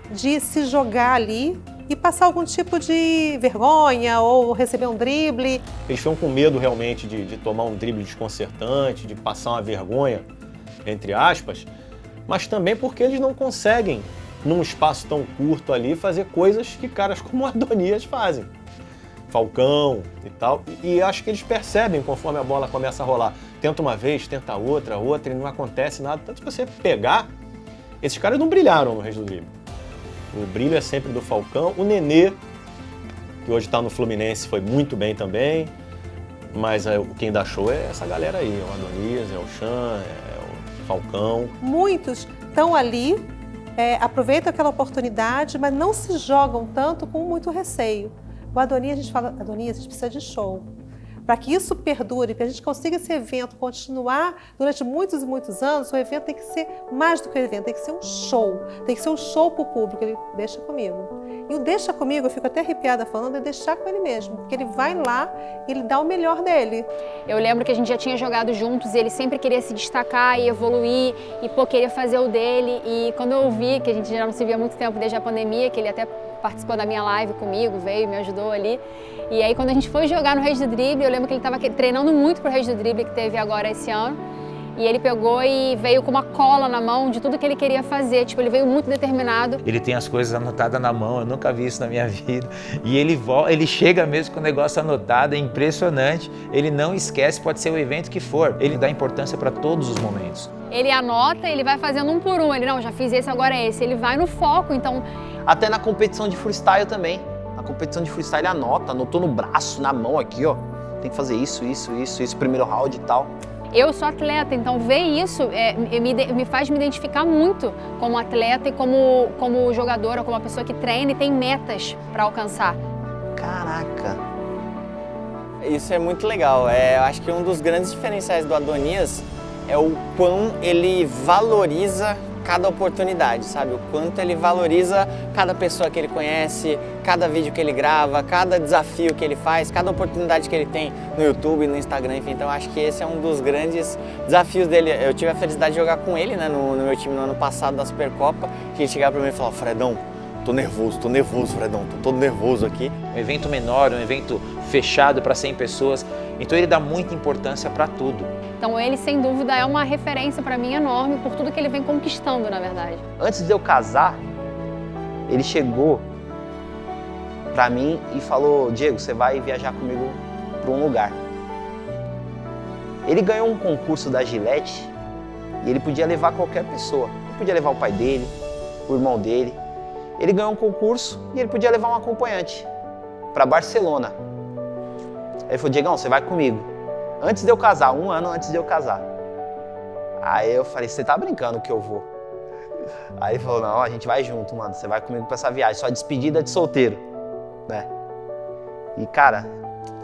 de se jogar ali e passar algum tipo de vergonha ou receber um drible. Eles ficam com medo realmente de tomar um drible desconcertante, de passar uma vergonha, entre aspas, mas também porque eles não conseguem, num espaço tão curto ali, fazer coisas que caras como o Adonias fazem. Falcão e tal, e acho que eles percebem conforme a bola começa a rolar. Tenta uma vez, tenta outra, e não acontece nada. Tanto que você pegar, esses caras não brilharam no Reis do Drible. O brilho é sempre do Falcão. O Nenê, que hoje está no Fluminense, foi muito bem também, mas quem dá show é essa galera aí, é o Adonias, é o Chan, é o Falcão. Muitos estão ali, aproveitam aquela oportunidade, mas não se jogam tanto com muito receio. O Adonias, a gente fala, Adonias, a gente precisa de show. Para que isso perdure, para a gente consiga esse evento continuar durante muitos e muitos anos, o evento tem que ser mais do que um evento, tem que ser um show. Tem que ser um show para o público. Ele deixa comigo. E o deixa comigo, eu fico até arrepiada falando, é deixar com ele mesmo. Porque ele vai lá e ele dá o melhor dele. Eu lembro que a gente já tinha jogado juntos e ele sempre queria se destacar e evoluir e queria fazer o dele. E quando eu vi, que a gente já não se via há muito tempo desde a pandemia, que ele até participou da minha live comigo, veio, me ajudou ali. E aí quando a gente foi jogar no Reis do Drible, eu lembro que ele estava treinando muito pro Reis do Drible que teve agora esse ano. E ele pegou e veio com uma cola na mão de tudo que ele queria fazer. Tipo, ele veio muito determinado. Ele tem as coisas anotadas na mão, eu nunca vi isso na minha vida. E ele chega mesmo com o negócio anotado, é impressionante. Ele não esquece, pode ser o evento que for. Ele dá importância para todos os momentos. Ele anota, ele vai fazendo um por um. Ele, não, já fiz esse, agora é esse. Ele vai no foco, então... Até na competição de freestyle também. Na competição de freestyle ele anotou no braço, na mão aqui, ó. Tem que fazer isso, primeiro round e tal. Eu sou atleta, então ver isso me faz me identificar muito como atleta e como jogadora, como uma pessoa que treina e tem metas para alcançar. Caraca! Isso é muito legal. Eu acho que um dos grandes diferenciais do Adonias é o quão ele valoriza cada oportunidade, sabe? O quanto ele valoriza cada pessoa que ele conhece, cada vídeo que ele grava, cada desafio que ele faz, cada oportunidade que ele tem no YouTube, no Instagram, enfim. Então acho que esse é um dos grandes desafios dele. Eu tive a felicidade de jogar com ele, né, no meu time no ano passado da Supercopa, que ele chegava pra mim e falava: Fredão, tô nervoso, Fredão, tô todo nervoso aqui. Um evento menor, um evento fechado para 100 pessoas, então ele dá muita importância para tudo. Então ele, sem dúvida, é uma referência para mim enorme por tudo que ele vem conquistando, na verdade. Antes de eu casar, ele chegou para mim e falou: Diego, você vai viajar comigo para um lugar. Ele ganhou um concurso da Gillette e ele podia levar qualquer pessoa. Ele podia levar o pai dele, o irmão dele. Ele ganhou um concurso e ele podia levar um acompanhante para Barcelona. Ele falou: Diegão, você vai comigo. Antes de eu casar, 1 ano antes de eu casar. Aí eu falei: você tá brincando que eu vou? Aí ele falou: não, a gente vai junto, mano. Você vai comigo pra essa viagem, sua despedida de solteiro, né? E, cara,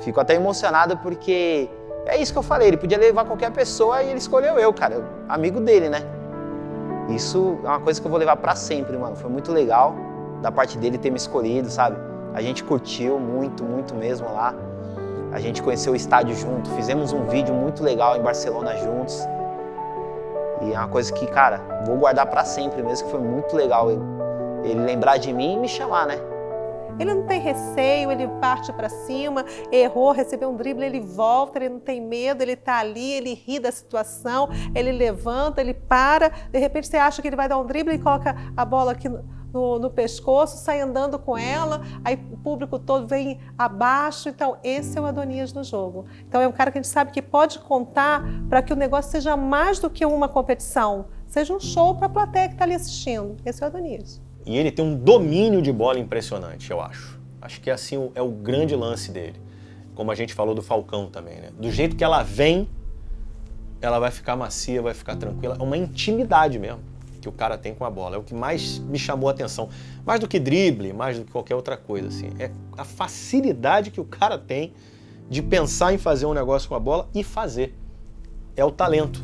fico até emocionado porque é isso que eu falei. Ele podia levar qualquer pessoa e ele escolheu eu, cara. Amigo dele, né? Isso é uma coisa que eu vou levar pra sempre, mano. Foi muito legal da parte dele ter me escolhido, sabe? A gente curtiu muito, muito mesmo lá. A gente conheceu o estádio junto, fizemos um vídeo muito legal em Barcelona juntos. E é uma coisa que, cara, vou guardar pra sempre mesmo, que foi muito legal ele lembrar de mim e me chamar, né? Ele não tem receio, ele parte para cima, errou, recebeu um drible, ele volta, ele não tem medo, ele tá ali, ele ri da situação, ele levanta, ele para, de repente você acha que ele vai dar um drible e coloca a bola aqui no pescoço, sai andando com ela, aí o público todo vem abaixo. Então esse é o Adonias no jogo. Então é um cara que a gente sabe que pode contar para que o negócio seja mais do que uma competição, seja um show para a plateia que está ali assistindo. Esse é o Adonias. E ele tem um domínio de bola impressionante, eu acho. Acho que assim é o grande lance dele. Como a gente falou do Falcão também, né? Do jeito que ela vem, ela vai ficar macia, vai ficar tranquila. É uma intimidade mesmo que o cara tem com a bola. É o que mais me chamou a atenção. Mais do que drible, mais do que qualquer outra coisa, assim. É a facilidade que o cara tem de pensar em fazer um negócio com a bola e fazer. É o talento,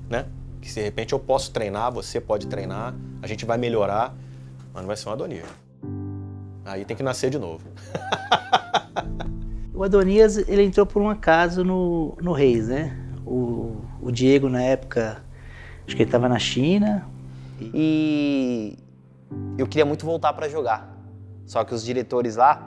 né? Que se de repente eu posso treinar, você pode treinar, a gente vai melhorar, mas não vai ser um Adonias. Aí tem que nascer de novo. O Adonias, ele entrou por um acaso no Reis, né? O Diego, na época, acho que ele estava na China. E eu queria muito voltar para jogar. Só que os diretores lá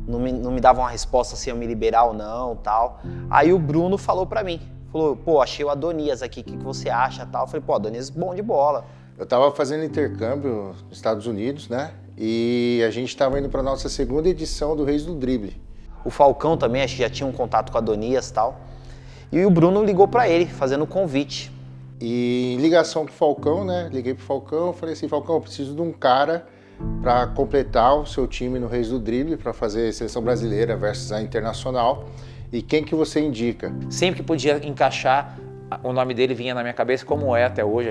não me davam uma resposta se iam me liberar ou não, tal. Aí o Bruno falou para mim, falou: pô, achei o Adonias aqui, o que você acha, tal. Eu falei: pô, Adonias bom de bola. Eu estava fazendo intercâmbio nos Estados Unidos, né? E a gente estava indo para nossa segunda edição do Reis do Drible. O Falcão também, acho que já tinha um contato com a Adonias e tal. E o Bruno ligou para ele, fazendo um convite. E em ligação com o Falcão, né? Liguei pro Falcão, falei assim: Falcão, eu preciso de um cara para completar o seu time no Reis do Drible, para fazer seleção brasileira versus a internacional. E quem que você indica? Sempre que podia encaixar, o nome dele vinha na minha cabeça, como é até hoje,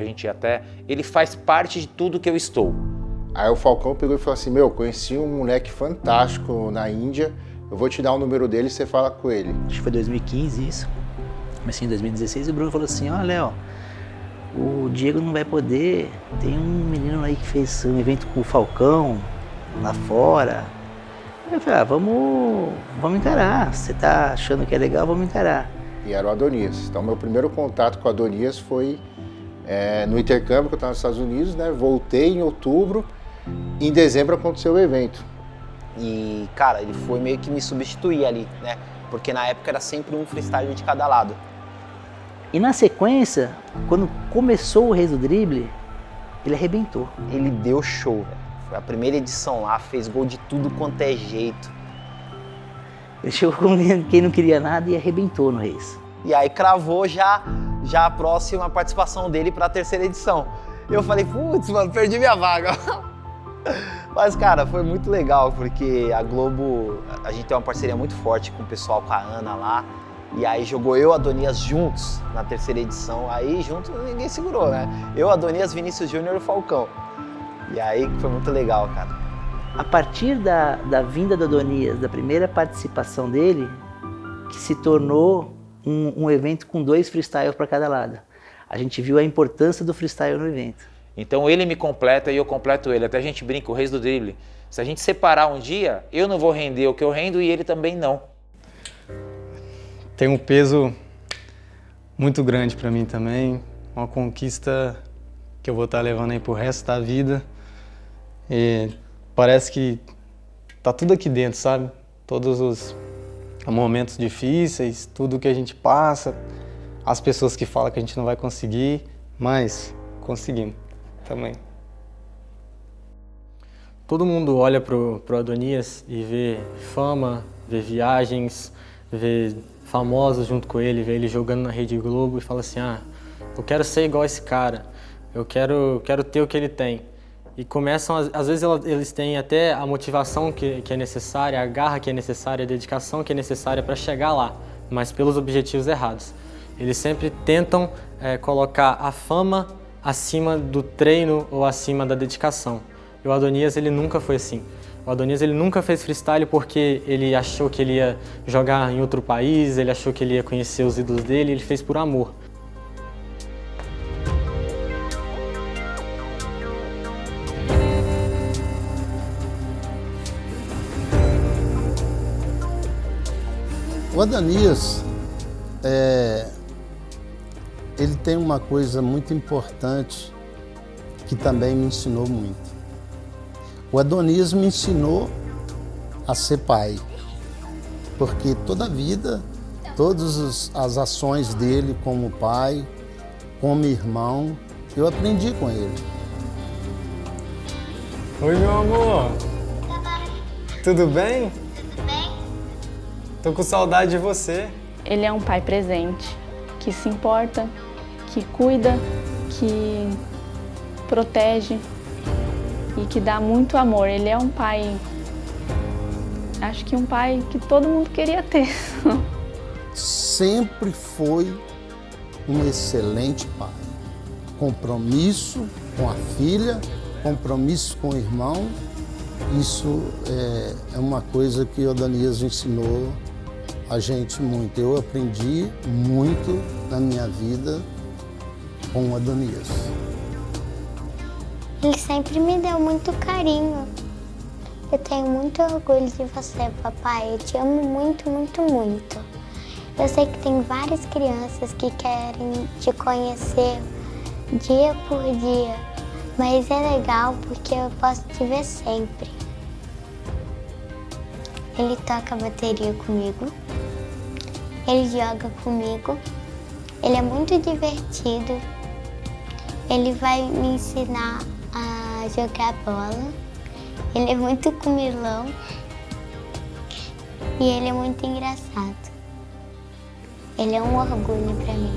ele faz parte de tudo que eu estou. Aí o Falcão pegou e falou assim: meu, conheci um moleque fantástico na Índia, eu vou te dar o número dele e você fala com ele. Acho que foi 2015 isso, mas assim, em 2016 o Bruno falou assim, ó, Léo, o Diego não vai poder, tem um menino aí que fez um evento com o Falcão lá fora. Eu falei, vamos encarar, você tá achando que é legal, vamos encarar. E era o Adonias. Então, meu primeiro contato com o Adonias foi no intercâmbio que eu estava nos Estados Unidos, né? Voltei em outubro, em dezembro aconteceu o evento. E, cara, ele foi meio que me substituir ali, né? Porque na época era sempre um freestyle de cada lado. E na sequência, quando começou o Reis do Drible, ele arrebentou. Ele deu show, velho. Foi a primeira edição lá, fez gol de tudo quanto é jeito. Ele chegou com quem não queria nada e arrebentou no Reis. E aí cravou já a próxima participação dele para a terceira edição. Eu falei, putz, mano, perdi minha vaga. Mas, cara, foi muito legal, porque a Globo, a gente tem uma parceria muito forte com o pessoal, com a Ana lá. E aí jogou eu e Adonias juntos na terceira edição. Aí junto ninguém segurou, né? Eu, Adonias, Vinícius Júnior e o Falcão. E aí foi muito legal, cara. A partir da vinda do Adonias, da primeira participação dele, que se tornou um evento com 2 freestyles para cada lado. A gente viu a importância do freestyle no evento. Então ele me completa e eu completo ele. Até a gente brinca, o Reis do Drible. Se a gente separar um dia, eu não vou render o que eu rendo e ele também não. Tem um peso muito grande para mim também, uma conquista que eu vou estar levando aí pro resto da vida. E parece que tá tudo aqui dentro, sabe? Todos os momentos difíceis, tudo que a gente passa, as pessoas que falam que a gente não vai conseguir, mas conseguimos também. Todo mundo olha pro Adonias e vê fama, vê viagens, vê famosos junto com ele, vê ele jogando na Rede Globo e fala assim, eu quero ser igual esse cara, eu quero ter o que ele tem. E começam, às vezes eles têm até a motivação que é necessária, a garra que é necessária, a dedicação que é necessária para chegar lá, mas pelos objetivos errados. Eles sempre tentam colocar a fama acima do treino ou acima da dedicação. E o Adonias, ele nunca foi assim. O Adonias, ele nunca fez freestyle porque ele achou que ele ia jogar em outro país, ele achou que ele ia conhecer os ídolos dele, ele fez por amor. O Adonias, ele tem uma coisa muito importante que também me ensinou muito. O Adonias me ensinou a ser pai, porque toda a vida, todas as ações dele como pai, como irmão, eu aprendi com ele. Oi, meu amor. Tudo bem? Tô com saudade de você. Ele é um pai presente, que se importa, que cuida, que protege e que dá muito amor. Ele é um pai, acho que um pai que todo mundo queria ter. Sempre foi um excelente pai. Compromisso com a filha, compromisso com o irmão. Isso é uma coisa que o Adonias ensinou a gente muito. Eu aprendi muito na minha vida com o Adonias. Ele sempre me deu muito carinho. Eu tenho muito orgulho de você, papai. Eu te amo muito, muito, muito. Eu sei que tem várias crianças que querem te conhecer dia por dia, mas é legal porque eu posso te ver sempre. Ele toca bateria comigo, ele joga comigo, ele é muito divertido, ele vai me ensinar a jogar bola, ele é muito comilão e ele é muito engraçado. Ele é um orgulho pra mim.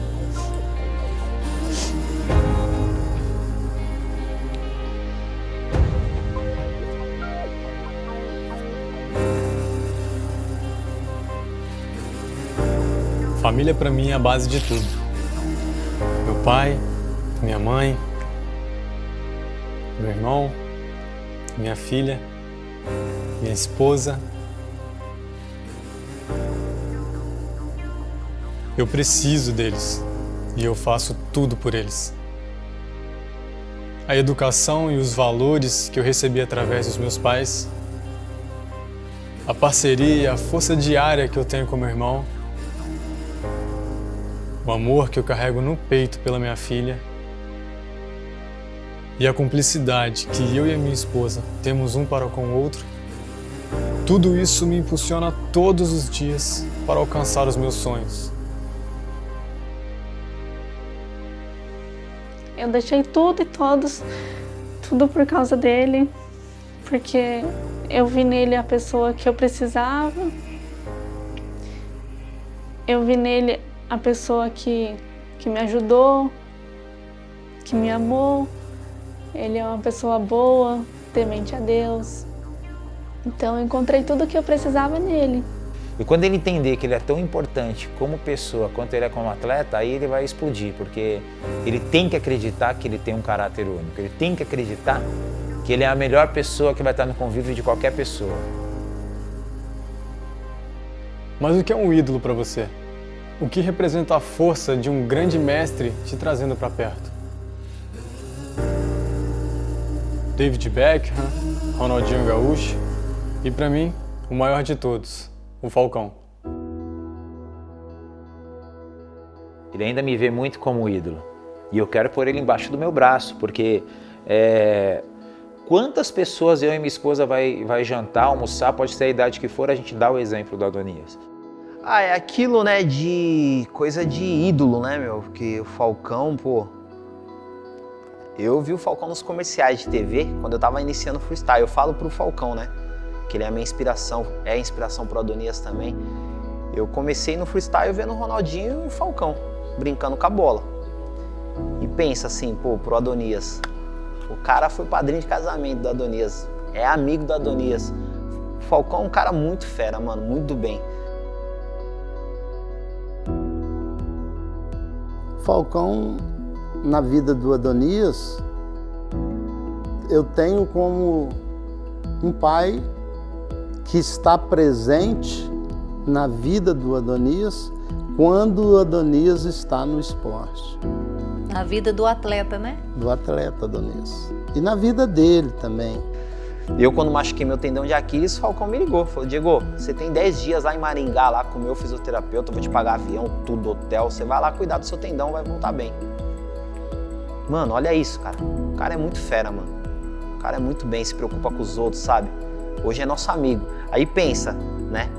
Família pra mim é a base de tudo. Meu pai, minha mãe, meu irmão, minha filha, minha esposa, Eu preciso deles e eu faço tudo por eles. A educação e os valores que eu recebi através dos meus pais, a parceria e a força diária que eu tenho com meu irmão, o amor que eu carrego no peito pela minha filha e a cumplicidade que eu e a minha esposa temos um para com o outro, tudo isso me impulsiona todos os dias para alcançar os meus sonhos. Eu deixei tudo e todos, tudo por causa dele, porque eu vi nele a pessoa que eu precisava, eu vi nele a pessoa que me ajudou, que me amou. Ele é uma pessoa boa, temente a Deus. Então eu encontrei tudo o que eu precisava nele. E quando ele entender que ele é tão importante como pessoa quanto ele é como atleta, aí ele vai explodir, porque ele tem que acreditar que ele tem um caráter único, ele tem que acreditar que ele é a melhor pessoa que vai estar no convívio de qualquer pessoa. Mas o que é um ídolo para você? O que representa a força de um grande mestre te trazendo para perto? David Beckham, Ronaldinho Gaúcho e, para mim, o maior de todos, o Falcão. Ele ainda me vê muito como ídolo e eu quero pôr ele embaixo do meu braço, porque quantas pessoas eu e minha esposa vai jantar, almoçar, pode ser a idade que for, a gente dá o exemplo do Adonias. É aquilo, né, de coisa de ídolo, né, meu? Porque o Falcão, pô... Eu vi o Falcão nos comerciais de TV, quando eu tava iniciando o freestyle. Eu falo pro Falcão, né, que ele é a minha inspiração, é a inspiração pro Adonias também. Eu comecei no freestyle vendo o Ronaldinho e o Falcão, brincando com a bola. E pensa assim, pô, pro Adonias, o cara foi padrinho de casamento do Adonias, é amigo do Adonias. O Falcão é um cara muito fera, mano, muito do bem. Falcão, na vida do Adonias, eu tenho como um pai que está presente na vida do Adonias quando o Adonias está no esporte. Na vida do atleta, né? Do atleta Adonias. E na vida dele também. Eu, quando machuquei meu tendão de Aquiles, o Falcão me ligou. Falou, Diego, você tem 10 dias lá em Maringá, lá com o meu fisioterapeuta, eu vou te pagar avião, tudo, hotel, você vai lá cuidar do seu tendão, vai voltar bem. Mano, olha isso, cara. O cara é muito fera, mano. O cara é muito bem, se preocupa com os outros, sabe? Hoje é nosso amigo. Aí pensa, né?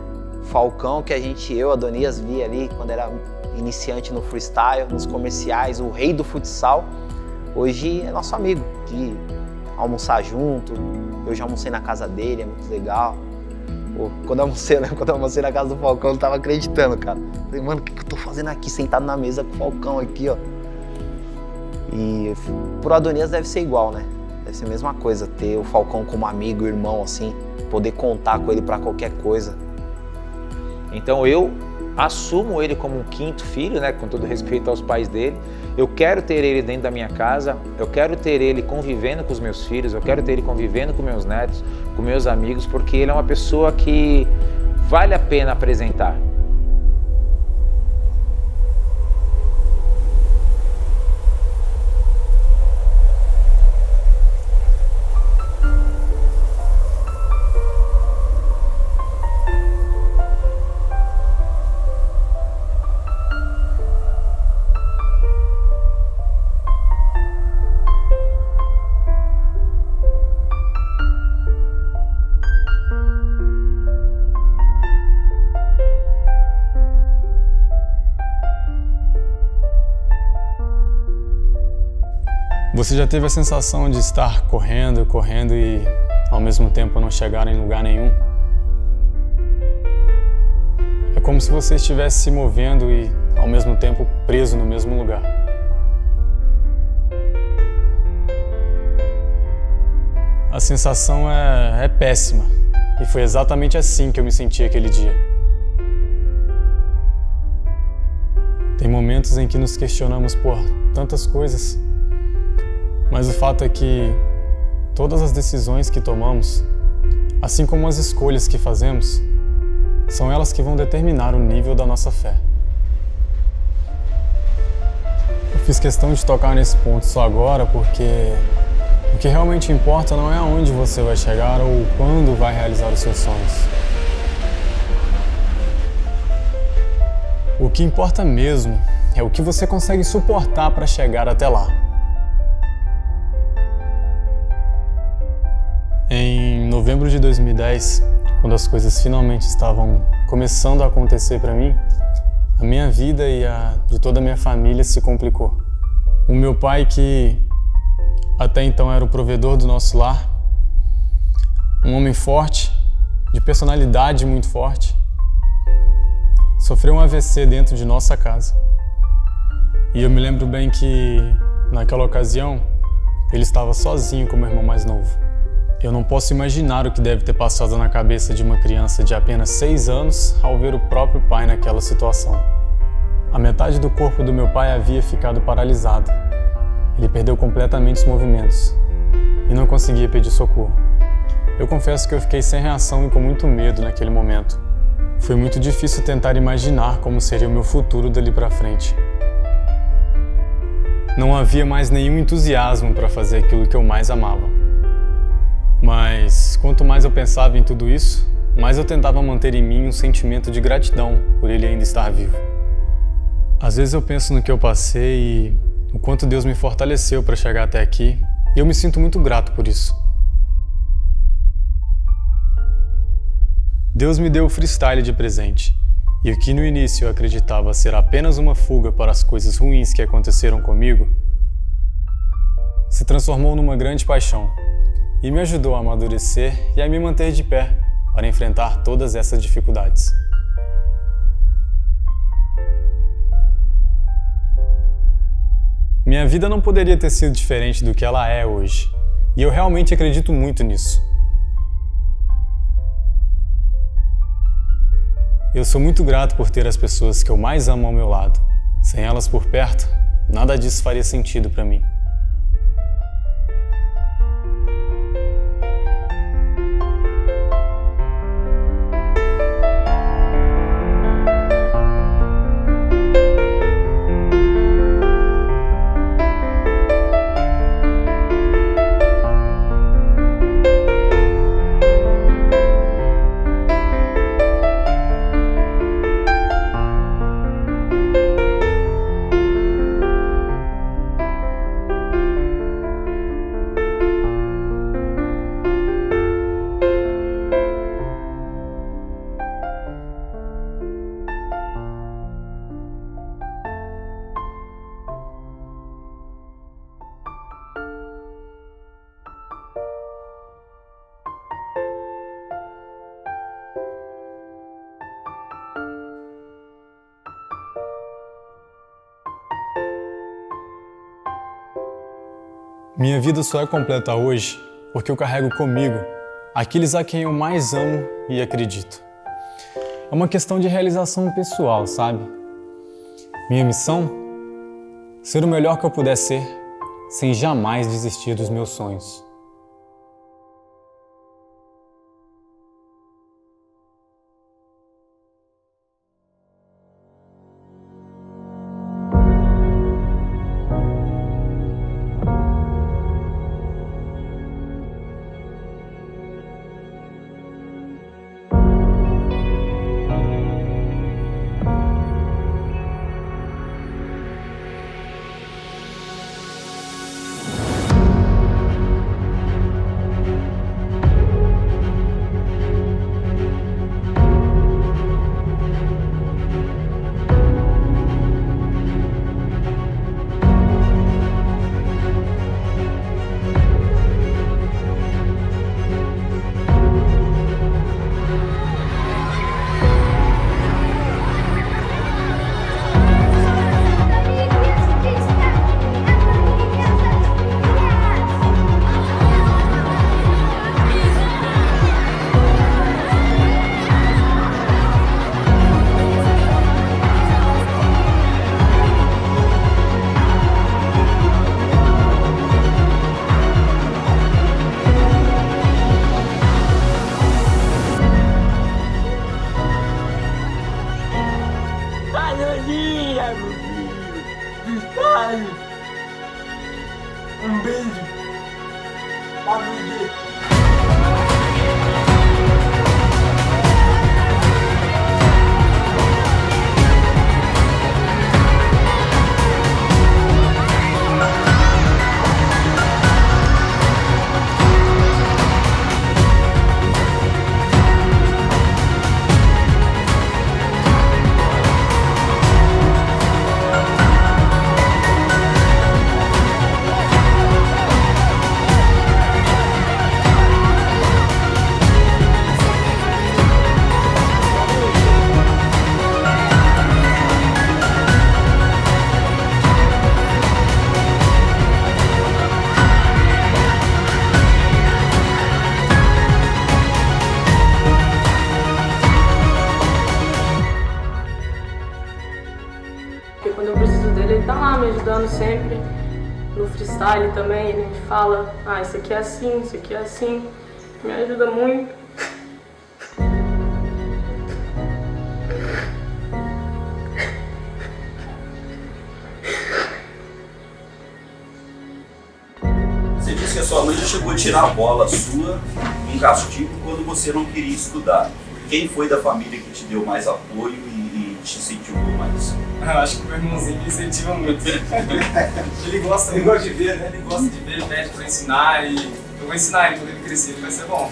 Falcão, que eu, Adonias, via ali quando era iniciante no freestyle, nos comerciais, o rei do futsal. Hoje é nosso amigo, de almoçar junto. Eu já almocei na casa dele, é muito legal. Pô, quando eu almocei na casa do Falcão, eu não tava acreditando, cara. Falei, mano, o que eu tô fazendo aqui, sentado na mesa com o Falcão aqui, ó. E pro Adonias deve ser igual, né? Deve ser a mesma coisa, ter o Falcão como amigo, irmão, assim, poder contar com ele pra qualquer coisa. Então eu assumo ele como um quinto filho, né, com todo respeito aos pais dele. Eu quero ter ele dentro da minha casa, eu quero ter ele convivendo com os meus filhos, eu quero ter ele convivendo com meus netos, com meus amigos, porque ele é uma pessoa que vale a pena apresentar. Você já teve a sensação de estar correndo e ao mesmo tempo não chegar em lugar nenhum? É como se você estivesse se movendo e ao mesmo tempo preso no mesmo lugar. A sensação é péssima e foi exatamente assim que eu me senti aquele dia. Tem momentos em que nos questionamos por tantas coisas. Mas o fato é que todas as decisões que tomamos, assim como as escolhas que fazemos, são elas que vão determinar o nível da nossa fé. Fiz questão de tocar nesse ponto só agora porque o que realmente importa não é aonde você vai chegar ou quando vai realizar os seus sonhos. O que importa mesmo é o que você consegue suportar para chegar até lá. Em novembro de 2010, quando as coisas finalmente estavam começando a acontecer para mim, a minha vida e a de toda a minha família se complicou. O meu pai, que até então era o provedor do nosso lar, um homem forte, de personalidade muito forte, sofreu um AVC dentro de nossa casa. E eu me lembro bem que, naquela ocasião, ele estava sozinho com meu irmão mais novo. Eu não posso imaginar o que deve ter passado na cabeça de uma criança de apenas 6 anos ao ver o próprio pai naquela situação. A metade do corpo do meu pai havia ficado paralisado. Ele perdeu completamente os movimentos e não conseguia pedir socorro. Eu confesso que eu fiquei sem reação e com muito medo naquele momento. Foi muito difícil tentar imaginar como seria o meu futuro dali para frente. Não havia mais nenhum entusiasmo para fazer aquilo que eu mais amava. Mas quanto mais eu pensava em tudo isso, mais eu tentava manter em mim um sentimento de gratidão por ele ainda estar vivo. Às vezes eu penso no que eu passei e o quanto Deus me fortaleceu para chegar até aqui, e eu me sinto muito grato por isso. Deus me deu o freestyle de presente, e o que no início eu acreditava ser apenas uma fuga para as coisas ruins que aconteceram comigo, se transformou numa grande paixão e me ajudou a amadurecer e a me manter de pé para enfrentar todas essas dificuldades. Minha vida não poderia ter sido diferente do que ela é hoje, e eu realmente acredito muito nisso. Eu sou muito grato por ter as pessoas que eu mais amo ao meu lado. Sem elas por perto, nada disso faria sentido para mim. Minha vida só é completa hoje porque eu carrego comigo aqueles a quem eu mais amo e acredito. É uma questão de realização pessoal, sabe? Minha missão? Ser o melhor que eu puder ser, sem jamais desistir dos meus sonhos. Adonias, meu filho! Ai. Um beijo. Família. Porque quando eu preciso dele, ele tá lá me ajudando sempre. No freestyle também, ele me fala, isso aqui é assim, isso aqui é assim. Me ajuda muito. Você disse que a sua mãe já chegou a tirar a bola sua em castigo quando você não queria estudar. Quem foi da família que te deu mais apoio e te incentivou mais? Eu acho que o meu irmãozinho me incentiva muito. Ele gosta de ver, né? Ele gosta de ver, pede pra ensinar e eu vou ensinar ele quando ele crescer, vai ser bom.